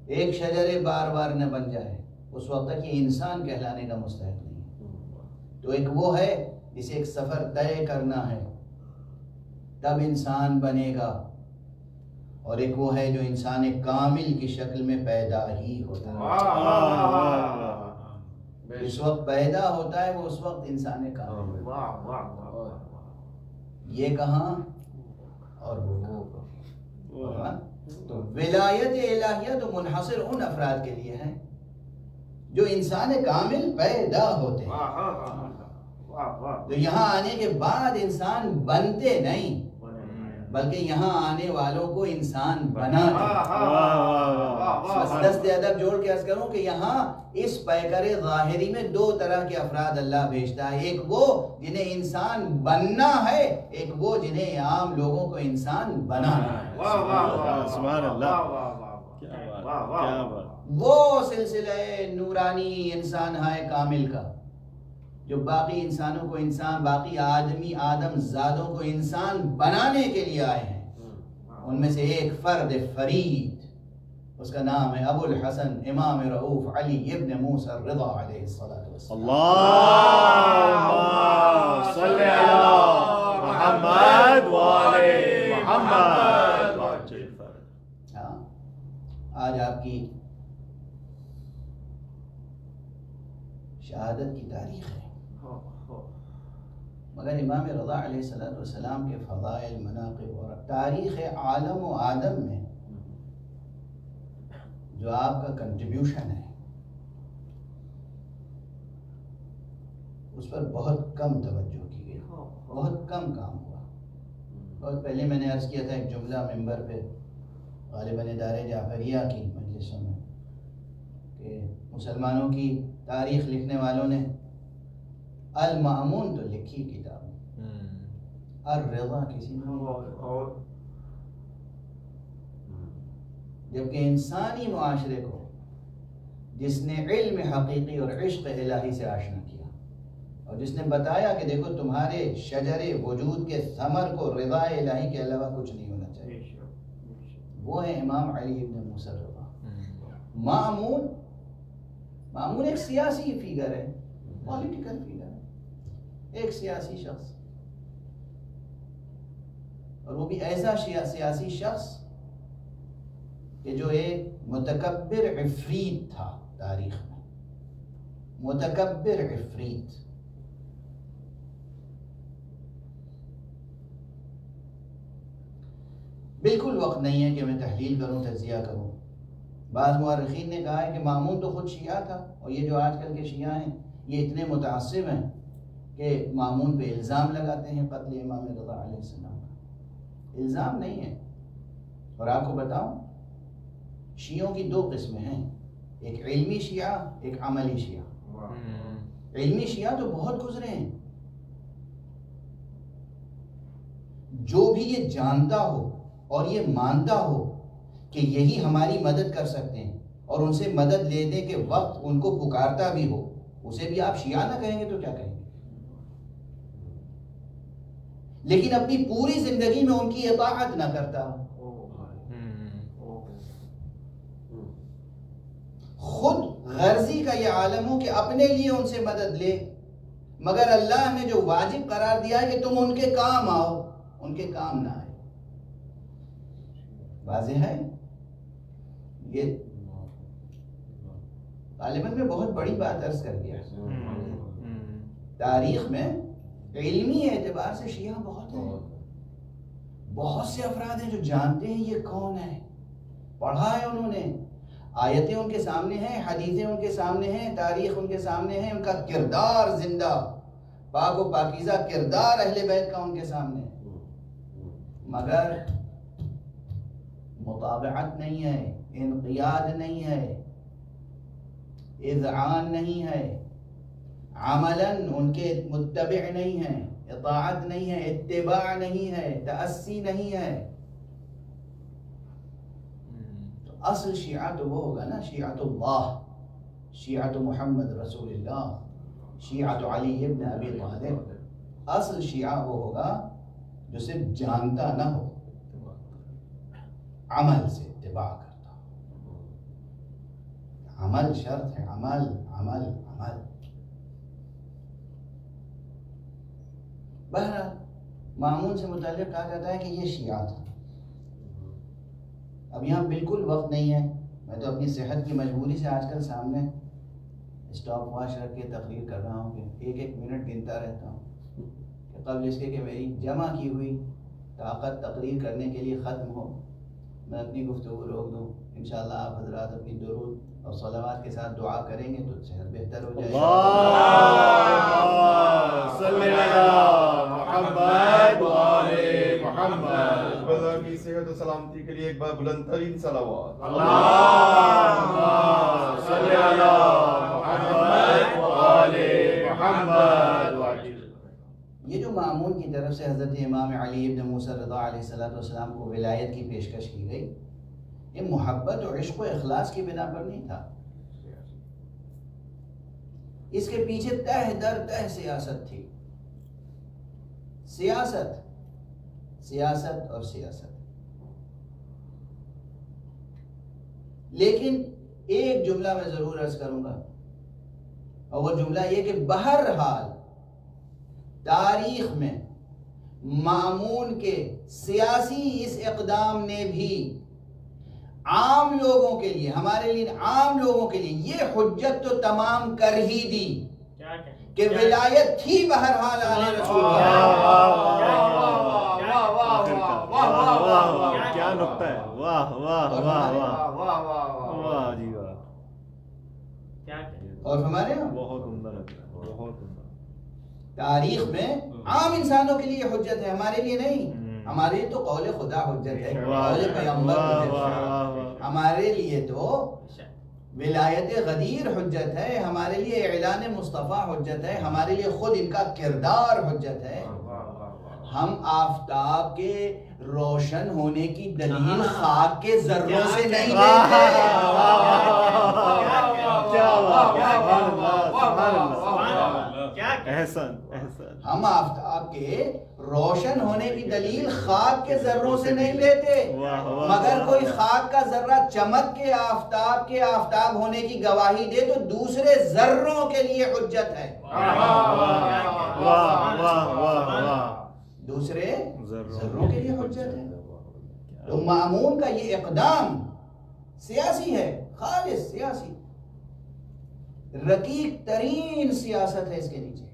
ایک شجر بار بار نہ بن جائے، اس وقت تک یہ انسان کہلانے کا مستحق نہیں. تو ایک وہ ہے جسے ایک سفر طے کرنا ہے تب انسان بنے گا، اور ایک وہ ہے جو انسان کامل کی شکل میں پیدا ہی ہوتا ہے. اس وقت پیدا ہوتا ہے وہ اس وقت انسان کامل. یہ کہاں اور وہ کہاں. تو ولایت الہیہ تو منحصر ان افراد کے لیے ہے جو انسان کامل پیدا ہوتے ہیں. تو یہاں آنے کے بعد انسان بنتے نہیں، بلکہ یہاں آنے والوں کو انسان بناتے. دست ادب جوڑ کے عرض کروں کہ یہاں اس پیکر ظاہری میں دو طرح کے افراد اللہ بھیجتا ہے، ایک وہ جنہیں انسان بننا ہے، ایک وہ جنہیں عام لوگوں کو انسان بنانا ہے. سبحان اللہ. وہ سلسلہ نورانی انسان ہے کامل کا، جو باقی انسانوں کو انسان، باقی آدم زادوں کو انسان بنانے کے لیے آئے ہیں. ان میں سے ایک فرد فرید، اس کا نام ہے ابو الحسن امام رؤوف علی ابن موسیٰ الرضا علیہ الصلوۃ والسلام. اللہم صلی علی محمد وآلِ محمد. ہاں، آج آپ کی شہادت کی تاریخ ہے، مگر امام رضا علیہ السلام کے فضائل، مناقب اور تاریخ عالم و آدم میں جو آپ کا کنٹریبیوشن ہے اس پر بہت کم توجہ کی گئی، بہت کم کام ہوا. بہت پہلے میں نے عرض کیا تھا ایک جملہ ممبر پہ غالباً ادارہ جعفریہ کی مجلسوں میں کہ مسلمانوں کی تاریخ لکھنے والوں نے المأمون تو لکھی کتاب، الرضا کسی نے، جبکہ انسانی معاشرے کو جس نے علم حقیقی اور عشق الہی سے آشنا کیا اور جس نے بتایا کہ دیکھو تمہارے شجر وجود کے ثمر کو رضا الہی کے علاوہ کچھ نہیں ہونا چاہیے، وہ ہے امام علی ابن موسیٰ الرضا. مامون ایک سیاسی فیگر ہے، پولیٹیکل فیگر ہے، ایک سیاسی شخص، اور وہ بھی ایسا سیاسی شخص کہ جو ایک متکبر عفریت تھا تاریخ میں، متکبر عفریت. بالکل وقت نہیں ہے کہ میں تحلیل کروں، تجزیہ کروں. بعض مورخین نے کہا ہے کہ مامون تو خود شیعہ تھا، اور یہ جو آج کل کے شیعہ ہیں یہ اتنے متعصب ہیں کہ مامون پہ الزام لگاتے ہیں قتل امام رضا علیہ السلام کا. الزام نہیں ہے. اور آپ کو بتاؤں شیعوں کی دو قسمیں ہیں، ایک علمی شیعہ، ایک عملی شیعہ. علمی شیعہ تو بہت گزرے ہیں، جو بھی یہ جانتا ہو اور یہ مانتا ہو کہ یہی ہماری مدد کر سکتے ہیں اور ان سے مدد لینے کے وقت ان کو پکارتا بھی ہو، اسے بھی آپ شیعہ نہ کہیں گے تو کیا کہیں گے؟ لیکن اپنی پوری زندگی میں ان کی اطاعت نہ کرتا ہو. خود غرضی کا یہ عالم ہو کہ اپنے لیے ان سے مدد لے، مگر اللہ نے جو واجب قرار دیا ہے کہ تم ان کے کام آؤ، ان کے کام نہ آئے۔ واضح ہے؟ یہ غالباً میں بہت بڑی بات عرض کر گیا۔ تاریخ میں علمی اعتبار سے شیعہ بہت ہیں، بہت سے افراد ہیں جو جانتے ہیں یہ کون ہے، پڑھا ہے انہوں نے، آیتیں ان کے سامنے ہیں، حدیثیں ان کے سامنے ہیں، تاریخ ان کے سامنے ہے، ان کا کردار زندہ، پاک و پاکیزہ کردار اہل بیت کا ان کے سامنے ہے، مگر مطابعت نہیں ہے، انقیاد نہیں ہے، اذعان نہیں ہے، عملاً ان کے متبع نہیں ہے، اطاعت نہیں ہے، اتباع نہیں ہے، تأسی نہیں ہے۔ تو اصل شیعہ تو وہ ہوگا نا، شیعۃ اللہ، شیعۃ محمد رسول اللہ، شیعۃ علی ابن ابی طالب۔ اصل شیعہ وہ ہوگا جو صرف جانتا نہ ہو، عمل سے اتباع کرتا ہو۔ عمل شرط ہے، عمل عمل عمل۔ بہرحال مامون سے متعلق کہا جاتا ہے کہ یہ شیعہ تھا۔ اب یہاں بالکل وقت نہیں ہے، میں تو اپنی صحت کی مجبوری سے آج کل سامنے اسٹاپ واچ رکھ کے تقریر کر رہا ہوں کہ ایک ایک منٹ گنتا رہتا ہوں کہ قبل اس کے کہ میری جمع کی ہوئی طاقت تقریر کرنے کے لیے ختم ہو، میں اپنی گفتگو روک دوں۔ انشاءاللہ آپ حضرات اپنی درود اور صلوات کے ساتھ دعا کریں گے تو صحت بہتر ہو جائے گی۔ صلی اللہ محمد وآل محمد۔ خدا کی صحت و سلامتی کے لیے ایک بار بلند ترین صلوات۔ اللہم صلی اللہ محمد وآل محمد۔ یہ جو مامون کی طرف سے حضرت امام علی ابن موسیٰ رضا علیہ السلام کو ولایت کی پیشکش کی گئی، یہ محبت اور عشق و اخلاص کی بنا پر نہیں تھا، اس کے پیچھے تہ در تہ سیاست تھی، سیاست سیاست اور سیاست۔ لیکن ایک جملہ میں ضرور عرض کروں گا، اور وہ جملہ یہ کہ بہرحال تاریخ میں مامون کے سیاسی اس اقدام نے بھی عام لوگوں کے لیے، ہمارے لیے عام لوگوں کے لیے یہ حجت تو تمام کر ہی دی کہ ولایت تھی بہرحال آل رسول اللہ۔ کیا نقطہ ہے، واہ واہ واہ واہ واہ جی واہ۔ اور ہمارے یہاں بہت عمدہ لگتا ہے، بہت عمدہ۔ تاریخ میں عام انسانوں کے لیے حجت ہے، ہمارے لیے نہیں۔ ہمارے لیے تو قول خدا حجت ہے، قول پیغمبر حجت ہے، ہمارے لیے تو ولایت غدیر حجت ہے، ہمارے لیے اعلان مصطفیٰ حجت ہے، ہمارے لیے خود ان کا کردار حجت ہے۔ ہم آفتاب کے روشن ہونے کی دلیل خاک کے ذروں سے نہیں لیتے۔ احسن احسن۔ ہم آفتاب کے روشن ہونے کی دلیل خاک کے ذروں سے نہیں لیتے، مگر کوئی خاک کا ذرہ چمک کے آفتاب ہونے کی گواہی دے تو دوسرے ذروں کے لیے حجت ہے، دوسرے ذروں کے لیے حجت ہے۔ تو مامون کا یہ اقدام سیاسی ہے، خالص سیاسی، رقیق ترین سیاست ہے اس کے نیچے۔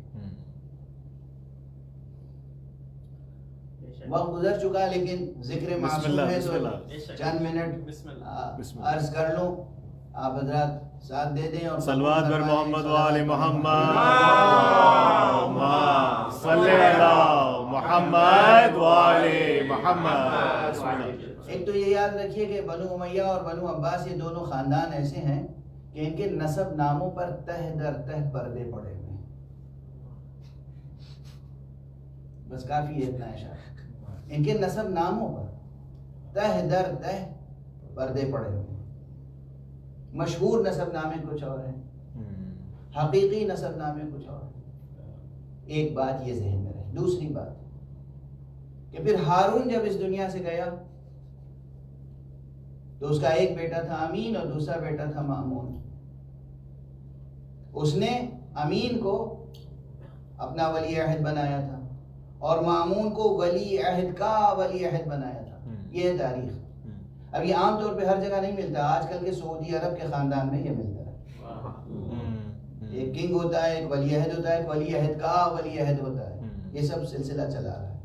وقت گزر چکا لیکن ذکر معصوم ہے تو چند منٹ عرض کر لوں، آپ حضرات ساتھ دے دیں اور صلوات بر محمد وآل محمد، صلی اللہ محمد وآل محمد۔ ایک تو یہ یاد رکھیے کہ بنو امیہ اور بنو عباس یہ دونوں خاندان ایسے ہیں کہ ان کے نسب ناموں پر تہ در تہ پردے پڑے ہوئے ہیں، بس کافی اتنا اشارہ، ان کے نسب ناموں پر تہ در تہ پردے پڑے ہوئے ہیں۔ مشہور نسب نامے کچھ اور ہیں، حقیقی نسب نامے کچھ اور ہیں۔ ایک بات یہ ذہن میں رہے۔ دوسری بات کہ پھر ہارون جب اس دنیا سے گیا تو اس کا ایک بیٹا تھا امین اور دوسرا بیٹا تھا مامون۔ اس نے امین کو اپنا ولی عہد بنایا تھا اور مامون کو ولی عہد کا ولی عہد بنایا تھا. یہ ہے تاریخ. اب یہ عام طور پہ ہر جگہ نہیں ملتا. آج کل کے سعودی عرب کے خاندان میں یہ ملتا ہے. ایک کنگ ہوتا ہے, ایک ولی عہد ہوتا ہے, ایک ولی عہد کا ولی عہد ہوتا ہے. یہ سب سلسلہ چلا رہا ہے.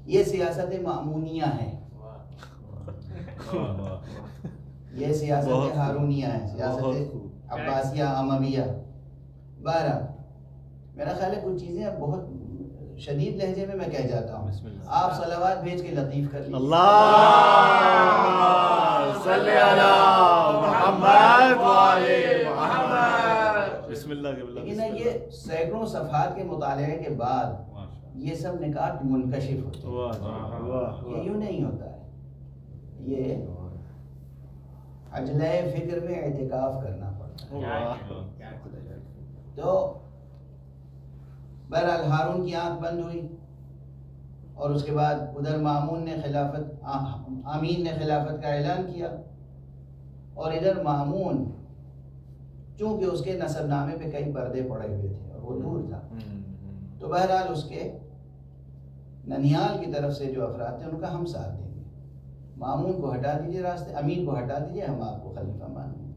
یہ سیاست مامونیہ ہے, یہ سیاست ہارونیہ ہے, سیاست عباسیہ امویہ. بہرحال میرا خیال ہے کچھ چیزیں اب بہت شدید لہجے میں کہہ جاتا ہوں. آپ صلوات بھیج کے لطیف کر لیجیے. اللہم صلی علی محمد وعلی محمد. بسم اللہ کے بلّہ. لیکن یہ سینکڑوں صفحات کے مطالعے کے بعد یہ سب نکات منکشف ہوتے ہیں. یہ یوں نہیں ہوتا ہے. یہ عجلہ فکر میں اعتکاف کرنا پڑتا ہے. تو بہرحال ہارون کی آنکھ بند ہوئی اور اس کے بعد ادھر مامون نے خلافت, امین نے خلافت کا اعلان کیا, اور ادھر مامون چونکہ اس کے نسب نامے پہ کئی پردے پڑے ہوئے تھے اور وہ دور تھا, تو بہرحال اس کے ننیال کی طرف سے جو افراد تھے ان کا ہم ساتھ دیں گے. مامون کو ہٹا دیجئے راستے, امین کو ہٹا دیجئے, ہم آپ کو خلیفہ مانیں گے.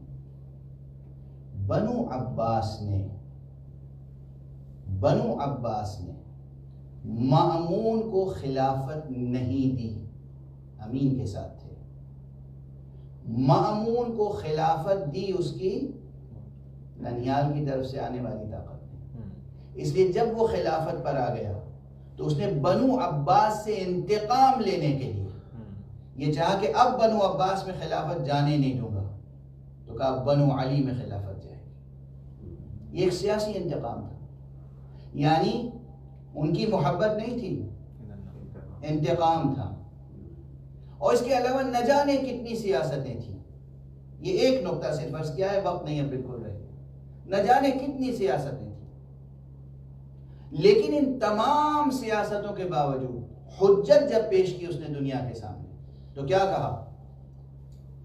بنو عباس نے مامون کو خلافت نہیں دی, امین کے ساتھ تھے. مامون کو خلافت دی اس کی ننیال کی طرف سے آنے والی طاقت نے. اس لیے جب وہ خلافت پر آ گیا تو اس نے بنو عباس سے انتقام لینے کے لیے یہ چاہا کہ اب بنو عباس میں خلافت جانے نہیں دوں گا, تو کہا بنو علی میں خلافت جائے گی. یہ ایک سیاسی انتقام تھا, یعنی ان کی محبت نہیں تھی, انتقام تھا. اور اس کے علاوہ نہ جانے کتنی سیاستیں تھیں. یہ ایک نقطہ سے فرض کیا ہے, وقت نہیں ہے بالکل رہے, نہ جانے کتنی سیاستیں تھیں. لیکن ان تمام سیاستوں کے باوجود حجت جب پیش کی اس نے دنیا کے سامنے, تو کیا کہا؟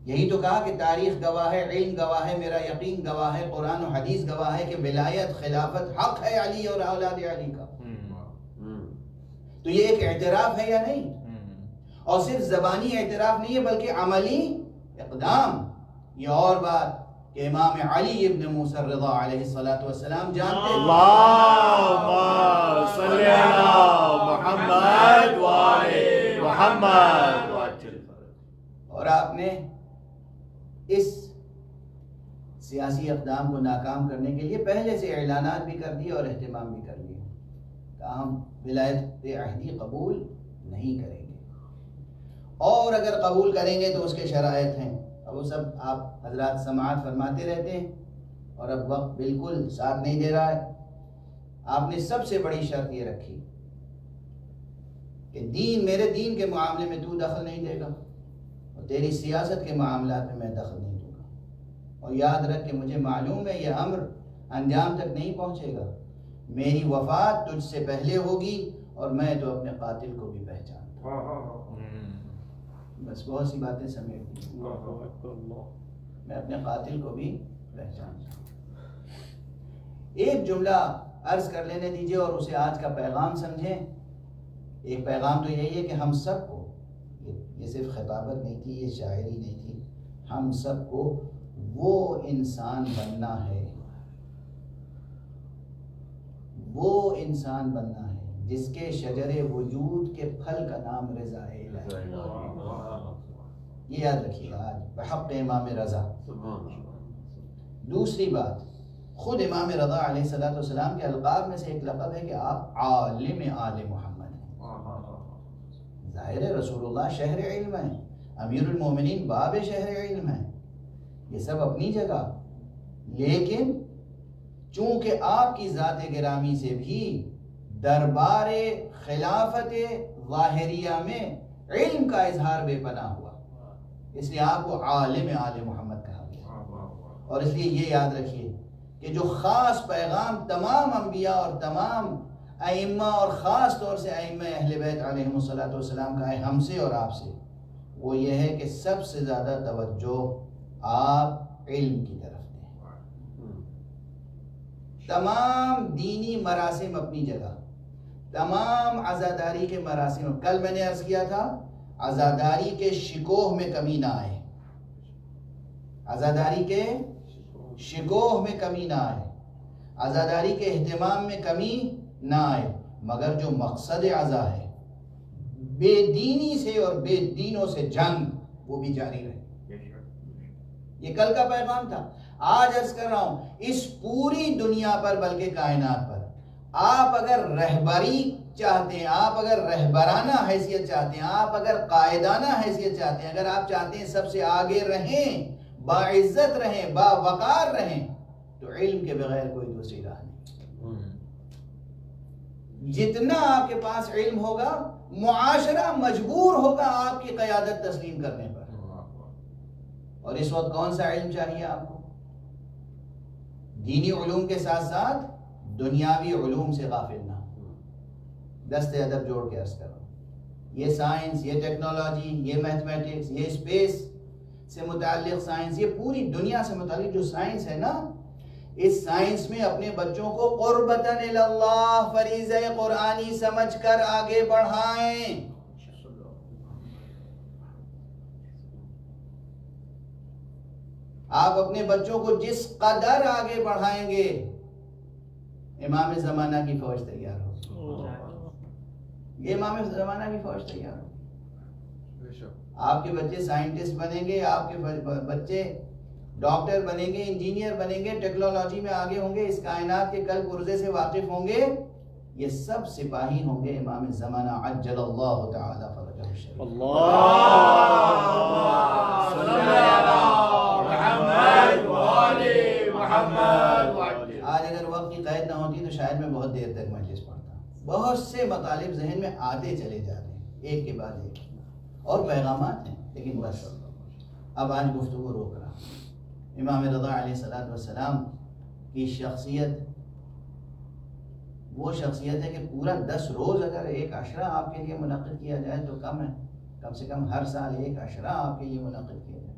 یہی تو کہا کہ تاریخ گواہ ہے, علم گواہ ہے, میرا یقین گواہ ہے, قرآن و حدیث گواہ ہے کہ ولایت خلافت حق ہے علی اور اولاد علی کا. تو یہ ایک اعتراف ہے یا نہیں؟ اور صرف زبانی اعتراف نہیں ہے بلکہ عملی اقدام. یہ اور بات کہ امام علی ابن موسی الرضا علیہ السلام جانتے ہیں اللہم صلی علی محمد وعلی محمد. اور آپ نے اس سیاسی اقدام کو ناکام کرنے کے لیے پہلے سے اعلانات بھی کر دیے اور اہتمام بھی کر لیے کہ ہم ولایت عہدی قبول نہیں کریں گے, اور اگر قبول کریں گے تو اس کے شرائط ہیں. اب وہ سب آپ حضرات سماعت فرماتے رہتے ہیں اور اب وقت بالکل ساتھ نہیں دے رہا ہے. آپ نے سب سے بڑی شرط یہ رکھی کہ میرے دین کے معاملے میں تو دخل نہیں دے گا اور تیری سیاست کے معاملات میں میں دخل نہیں دوں گا. اور یاد رکھ کہ مجھے معلوم ہے یہ امر انجام تک نہیں پہنچے گا, میری وفات تجھ سے پہلے ہوگی اور میں تو اپنے قاتل کو بھی پہچانتا ہوں. بس بہت سی باتیں سمیٹ دی, میں اپنے قاتل کو بھی پہچانتا ہوں. ایک جملہ عرض کر لینے دیجئے اور اسے آج کا پیغام سمجھیں. ایک پیغام تو یہی ہے کہ ہم سب کو, یہ صرف خطابت نہیں تھی, یہ شاعری نہیں تھی, ہم سب کو وہ انسان بننا ہے, وہ انسان بننا ہے جس کے شجر وجود کے پھل کا نام رضا الہی. یہ یاد رکھیے گا آج بحق امام رضا. دوسری بات, خود امام رضا علیہ السلام کے القاب میں سے ایک لقب ہے کہ آپ عالم آل محمد ہیں. ظاہر ہے رسول اللہ شہر علم ہیں, امیر المومنین باب شہر علم ہیں, یہ سب اپنی جگہ, لیکن چونکہ آپ کی ذات گرامی سے بھی دربار خلافت ظاہریہ میں علم کا اظہار بے پناہ ہوا, اس لیے آپ کو عالم آل محمد کہا گیا. اور اس لیے یہ یاد رکھیے کہ جو خاص پیغام تمام انبیاء اور تمام ائمہ اور خاص طور سے ائمہ اہل بیت علیہم السلام کا ہے ہم سے اور آپ سے, وہ یہ ہے کہ سب سے زیادہ توجہ آپ علم کی طرف دیں. تمام دینی مراسم اپنی جگہ، تمام عزاداری کے مراسم. کل میں نے عرض کیا تھا عزاداری کے شکوہ میں کمی نہ آئے، عزاداری کے شکوہ میں کمی نہ آئے، عزاداری کے اہتمام میں کمی نہ آئے، مگر جو مقصد عزا ہے بے دینی سے اور بے دینوں سے جنگ، وہ بھی جاری رہے. یہ کل کا پیغام تھا. آج عرض کر رہا ہوں اس پوری دنیا پر بلکہ کائنات پر آپ اگر رہبری چاہتے ہیں، آپ اگر رہبرانہ حیثیت چاہتے ہیں، آپ اگر قائدانہ حیثیت چاہتے ہیں، اگر آپ چاہتے ہیں سب سے آگے رہیں، باعزت رہیں، باوقار رہیں، تو علم کے بغیر کوئی دوسری راہ نہیں. جتنا آپ کے پاس علم ہوگا معاشرہ مجبور ہوگا آپ کی قیادت تسلیم کرنے پر. اور اس وقت کون سا علم چاہیے آپ کو؟ دینی علوم کے ساتھ ساتھ دنیاوی علوم سے غافل نہ. دست ادب جوڑ کے عرض کر رہا ہوں، یہ سائنس، یہ ٹیکنالوجی، یہ میتھمیٹکس، یہ اسپیس سے متعلق سائنس، یہ پوری دنیا سے متعلق جو سائنس ہے نا، اس سائنس میں اپنے بچوں کو قربتاً اللہ فریضہ قرآنی سمجھ کر آگے بڑھائیں. آپ اپنے بچوں کو جس قدر آگے بڑھائیں گے امام زمانہ کی فوج تیار ہو. یہ امام زمانہ کی فوج تیار ہو. آپ کے بچے سائنٹسٹ بنیں گے، آپ کے بچے ڈاکٹر بنیں گے، انجینئر بنیں گے، ٹیکنالوجی میں آگے ہوں گے، اس کائنات کے کل پرزے سے واقف ہوں گے. یہ سب سپاہی ہوں گے امام زمانہ عجل اللہ تعالی فرجہ الشریف. آج اگر وقت کی قید نہ ہوتی تو شاید میں بہت دیر تک مجلس پڑھتا. بہت سے مطالب ذہن میں آتے چلے جا رہے ہیں ایک کے بعد ایک، اور پیغامات ہیں، لیکن بس اب آج گفتگو روک رہا ہوں. امام رضا علیہ السلام کی شخصیت وہ شخصیت ہے کہ پورا 10 روز اگر ایک عشرہ آپ کے لیے منعقد کیا جائے تو کم ہے. کم سے کم ہر سال ایک عشرہ آپ کے لیے منعقد کیا جائے.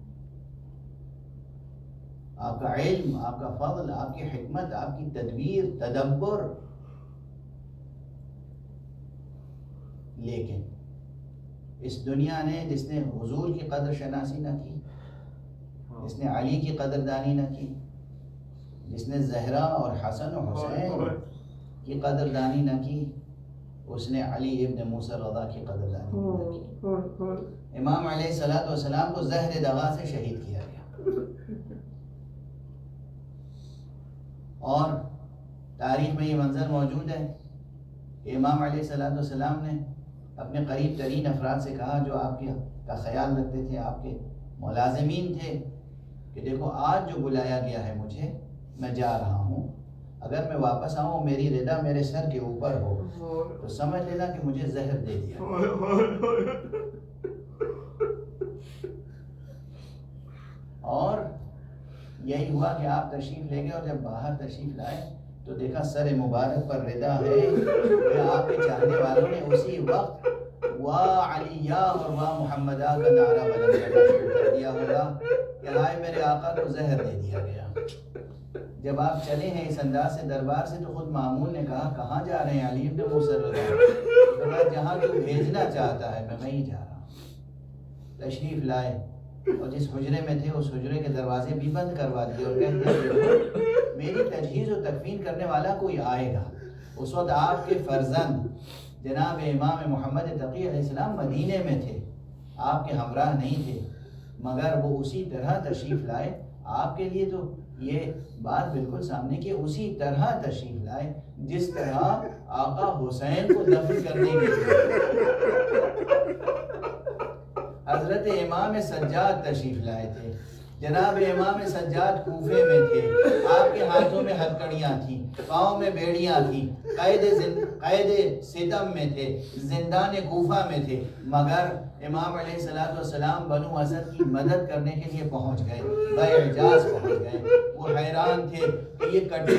آپ کا علم، آپ کا فضل، آپ کی حکمت، آپ کی تدبیر، تدبر. لیکن اس دنیا نے جس نے حضور کی قدر شناسی نہ کی، جس نے علی کی قدردانی نہ کی، جس نے زہرا اور حسن و حسین کی قدردانی نہ کی، اس نے علی ابن موسیٰ رضا کی قدردانی نہ کی. امام علیہ السلام کو زہر دغا سے شہید کیا گیا. اور تاریخ میں یہ منظر موجود ہے کہ امام علیہ السلام نے اپنے قریب ترین افراد سے کہا جو آپ کا خیال رکھتے تھے، آپ کے ملازمین تھے، کہ دیکھو آج جو بلایا گیا ہے مجھے، میں جا رہا ہوں، اگر میں واپس آؤں میری ردا میرے سر کے اوپر ہو تو سمجھ لینا کہ مجھے زہر دے دیا. اور یہی ہوا کہ آپ تشریف لے گئے، اور جب باہر تشریف لائے تو دیکھا سر مبارک پر ردا ہے. آپ کے چاہنے والوں نے اسی وقت واہ علیہ اور واہ محمدہ کا نعرہ بلند کرنا شروع کر دیا ہوگا کہ ہائے میرے آقا کو زہر دے دیا گیا. جب آپ چلے ہیں اس انداز سے دربار سے تو خود مامون نے کہا کہاں جا رہے ہیں علی ابن موسیٰ رضا؟ جہاں تو بھیجنا چاہتا ہے میں وہیں جا رہا ہوں. تشریف لائے اور جس حجرے میں تھے اس حجرے کے دروازے بھی بند کروا دیے اور کہہ دیا میری تجہیز و تکفین کرنے والا کوئی آئے گا. اس وقت آپ کے فرزند جناب امام محمد تقی علیہ السلام مدینے میں تھے، آپ کے ہمراہ نہیں تھے، مگر وہ اسی طرح تشریف لائے. آپ کے لیے تو یہ بات بالکل سامنے کہ اسی طرح تشریف لائے جس طرح آقا حسین کو دفن کرنے کے حضرت امام سجاد تشریف لائے تھے. جناب امام سجاد کوفے میں تھے، آپ کے ہاتھوں میں ہتکڑیاں تھیں، پاؤں میں بیڑیاں تھیں، قید ستم میں تھے، زندان کوفہ میں تھے، مگر امام علیہ السلام بنو اسد کی مدد کرنے کے لیے پہنچ گئے، باعجاز پہنچ گئے. وہ حیران تھے کہ یہ کٹے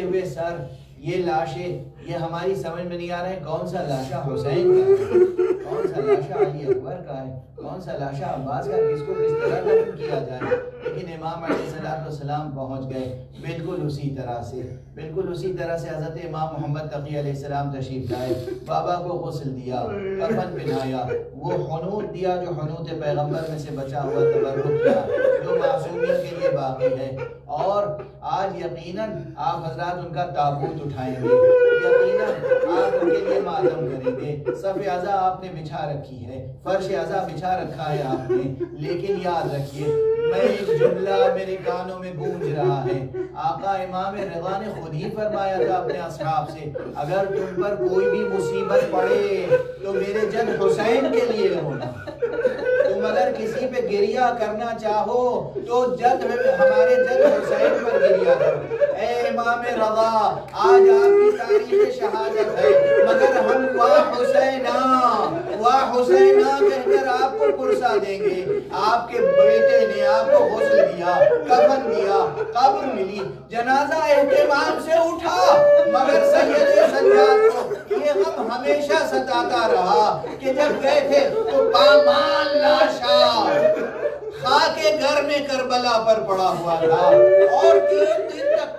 ہوئے سر، یہ لاشیں، یہ ہماری سمجھ میں نہیں آ رہا ہے کون سا لاشا حسین کا ہے، کون سا لاشا علی اکبر کا ہے، کون سا لاشا عباس کا، کس کو کس طرح دفن کیا جائے. لیکن امام علیہ السلام پہنچ گئے بالکل اسی طرح سے حضرت امام محمد تقی علیہ السلام تشریف لائے، بابا کو غسل دیا، کفن پہنایا، وہ حنوط دیا جو حنوط پیغمبر میں سے بچا ہوا تبرک تھا جو معصومین کے لیے باقی ہے، اور آج یقیناً آپ حضرات ان کا تابوت اٹھائیں گے، یقیناً آپ ان کے لیے ماتم کریں گے، صف عزا آپ نے بچھا رکھی ہے، فرش عزا بچھا رکھا ہے آپ نے، لیکن یاد رکھیے میں ایک جملہ میرے کانوں میں گونج رہا ہے، آقا امام رضا نے خود ہی فرمایا تھا اپنے اصحاب سے، اگر تم پر کوئی بھی مصیبت پڑے تو میرے جد حسین کے لیے رونا، تم اگر کسی پہ گریہ کرنا چاہو تو ہمارے جد حسین پر گریہ کرو۔ اے امام رضا، آج آپ کی تاریخ شہادت ہے، مگر ہم واہ حسینہ کہہ کر آپ کو پرسا دیں گے، آپ کے بیٹے نے آپ کو غسل دیا، کفن دیا، قبر ملی، جنازہ اہتمام سے اٹھا، مگر سید سجاد کو یہ غم ہمیشہ ستاتا رہا کہ جب گئے تھے تو پامال لاشا خاک گھر میں کربلا پر پڑا ہوا تھا، اور 3 دن تک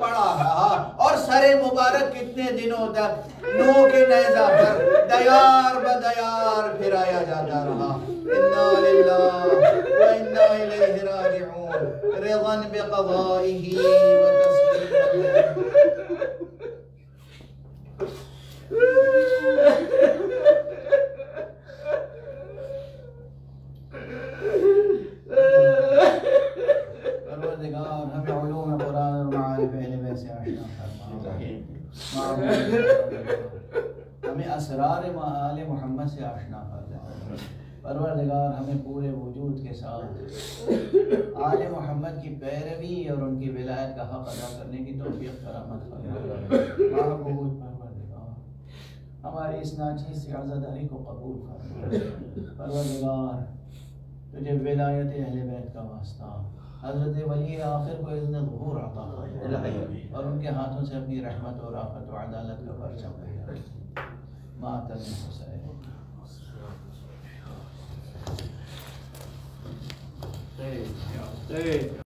پڑا رہا، اور سر مبارک کتنے دنوں تک نو کے نیزہ پر دیار بدیار پھرایا جاتا رہا۔ انا للہ و انا الیہ راجعون، رضا بقضائہ و تسلیما۔ پروردگار ہمیں علوم قرآن اور معارف اہل بیت سے آشنا فرما، ہمیں اسرار آل محمد سے آشنا فرما، پروردگار ہمیں پورے وجود کے ساتھ آل محمد کی پیروی اور ان کی ولایت کا حق ادا کرنے کی توفیق کرامت فرما۔ معبود پروردگار ہماری اس ناچیز سے عزاداری کو قبول فرما، پروردگار تجھے ولایت اہل بیت کا واسطہ، حضرت ولی آخر کو اذن ظہور عطا فرما، اور ان کے ہاتھوں سے اپنی رحمت و رافت و عدالت کا پرچم پھیلا۔ ماتم حسین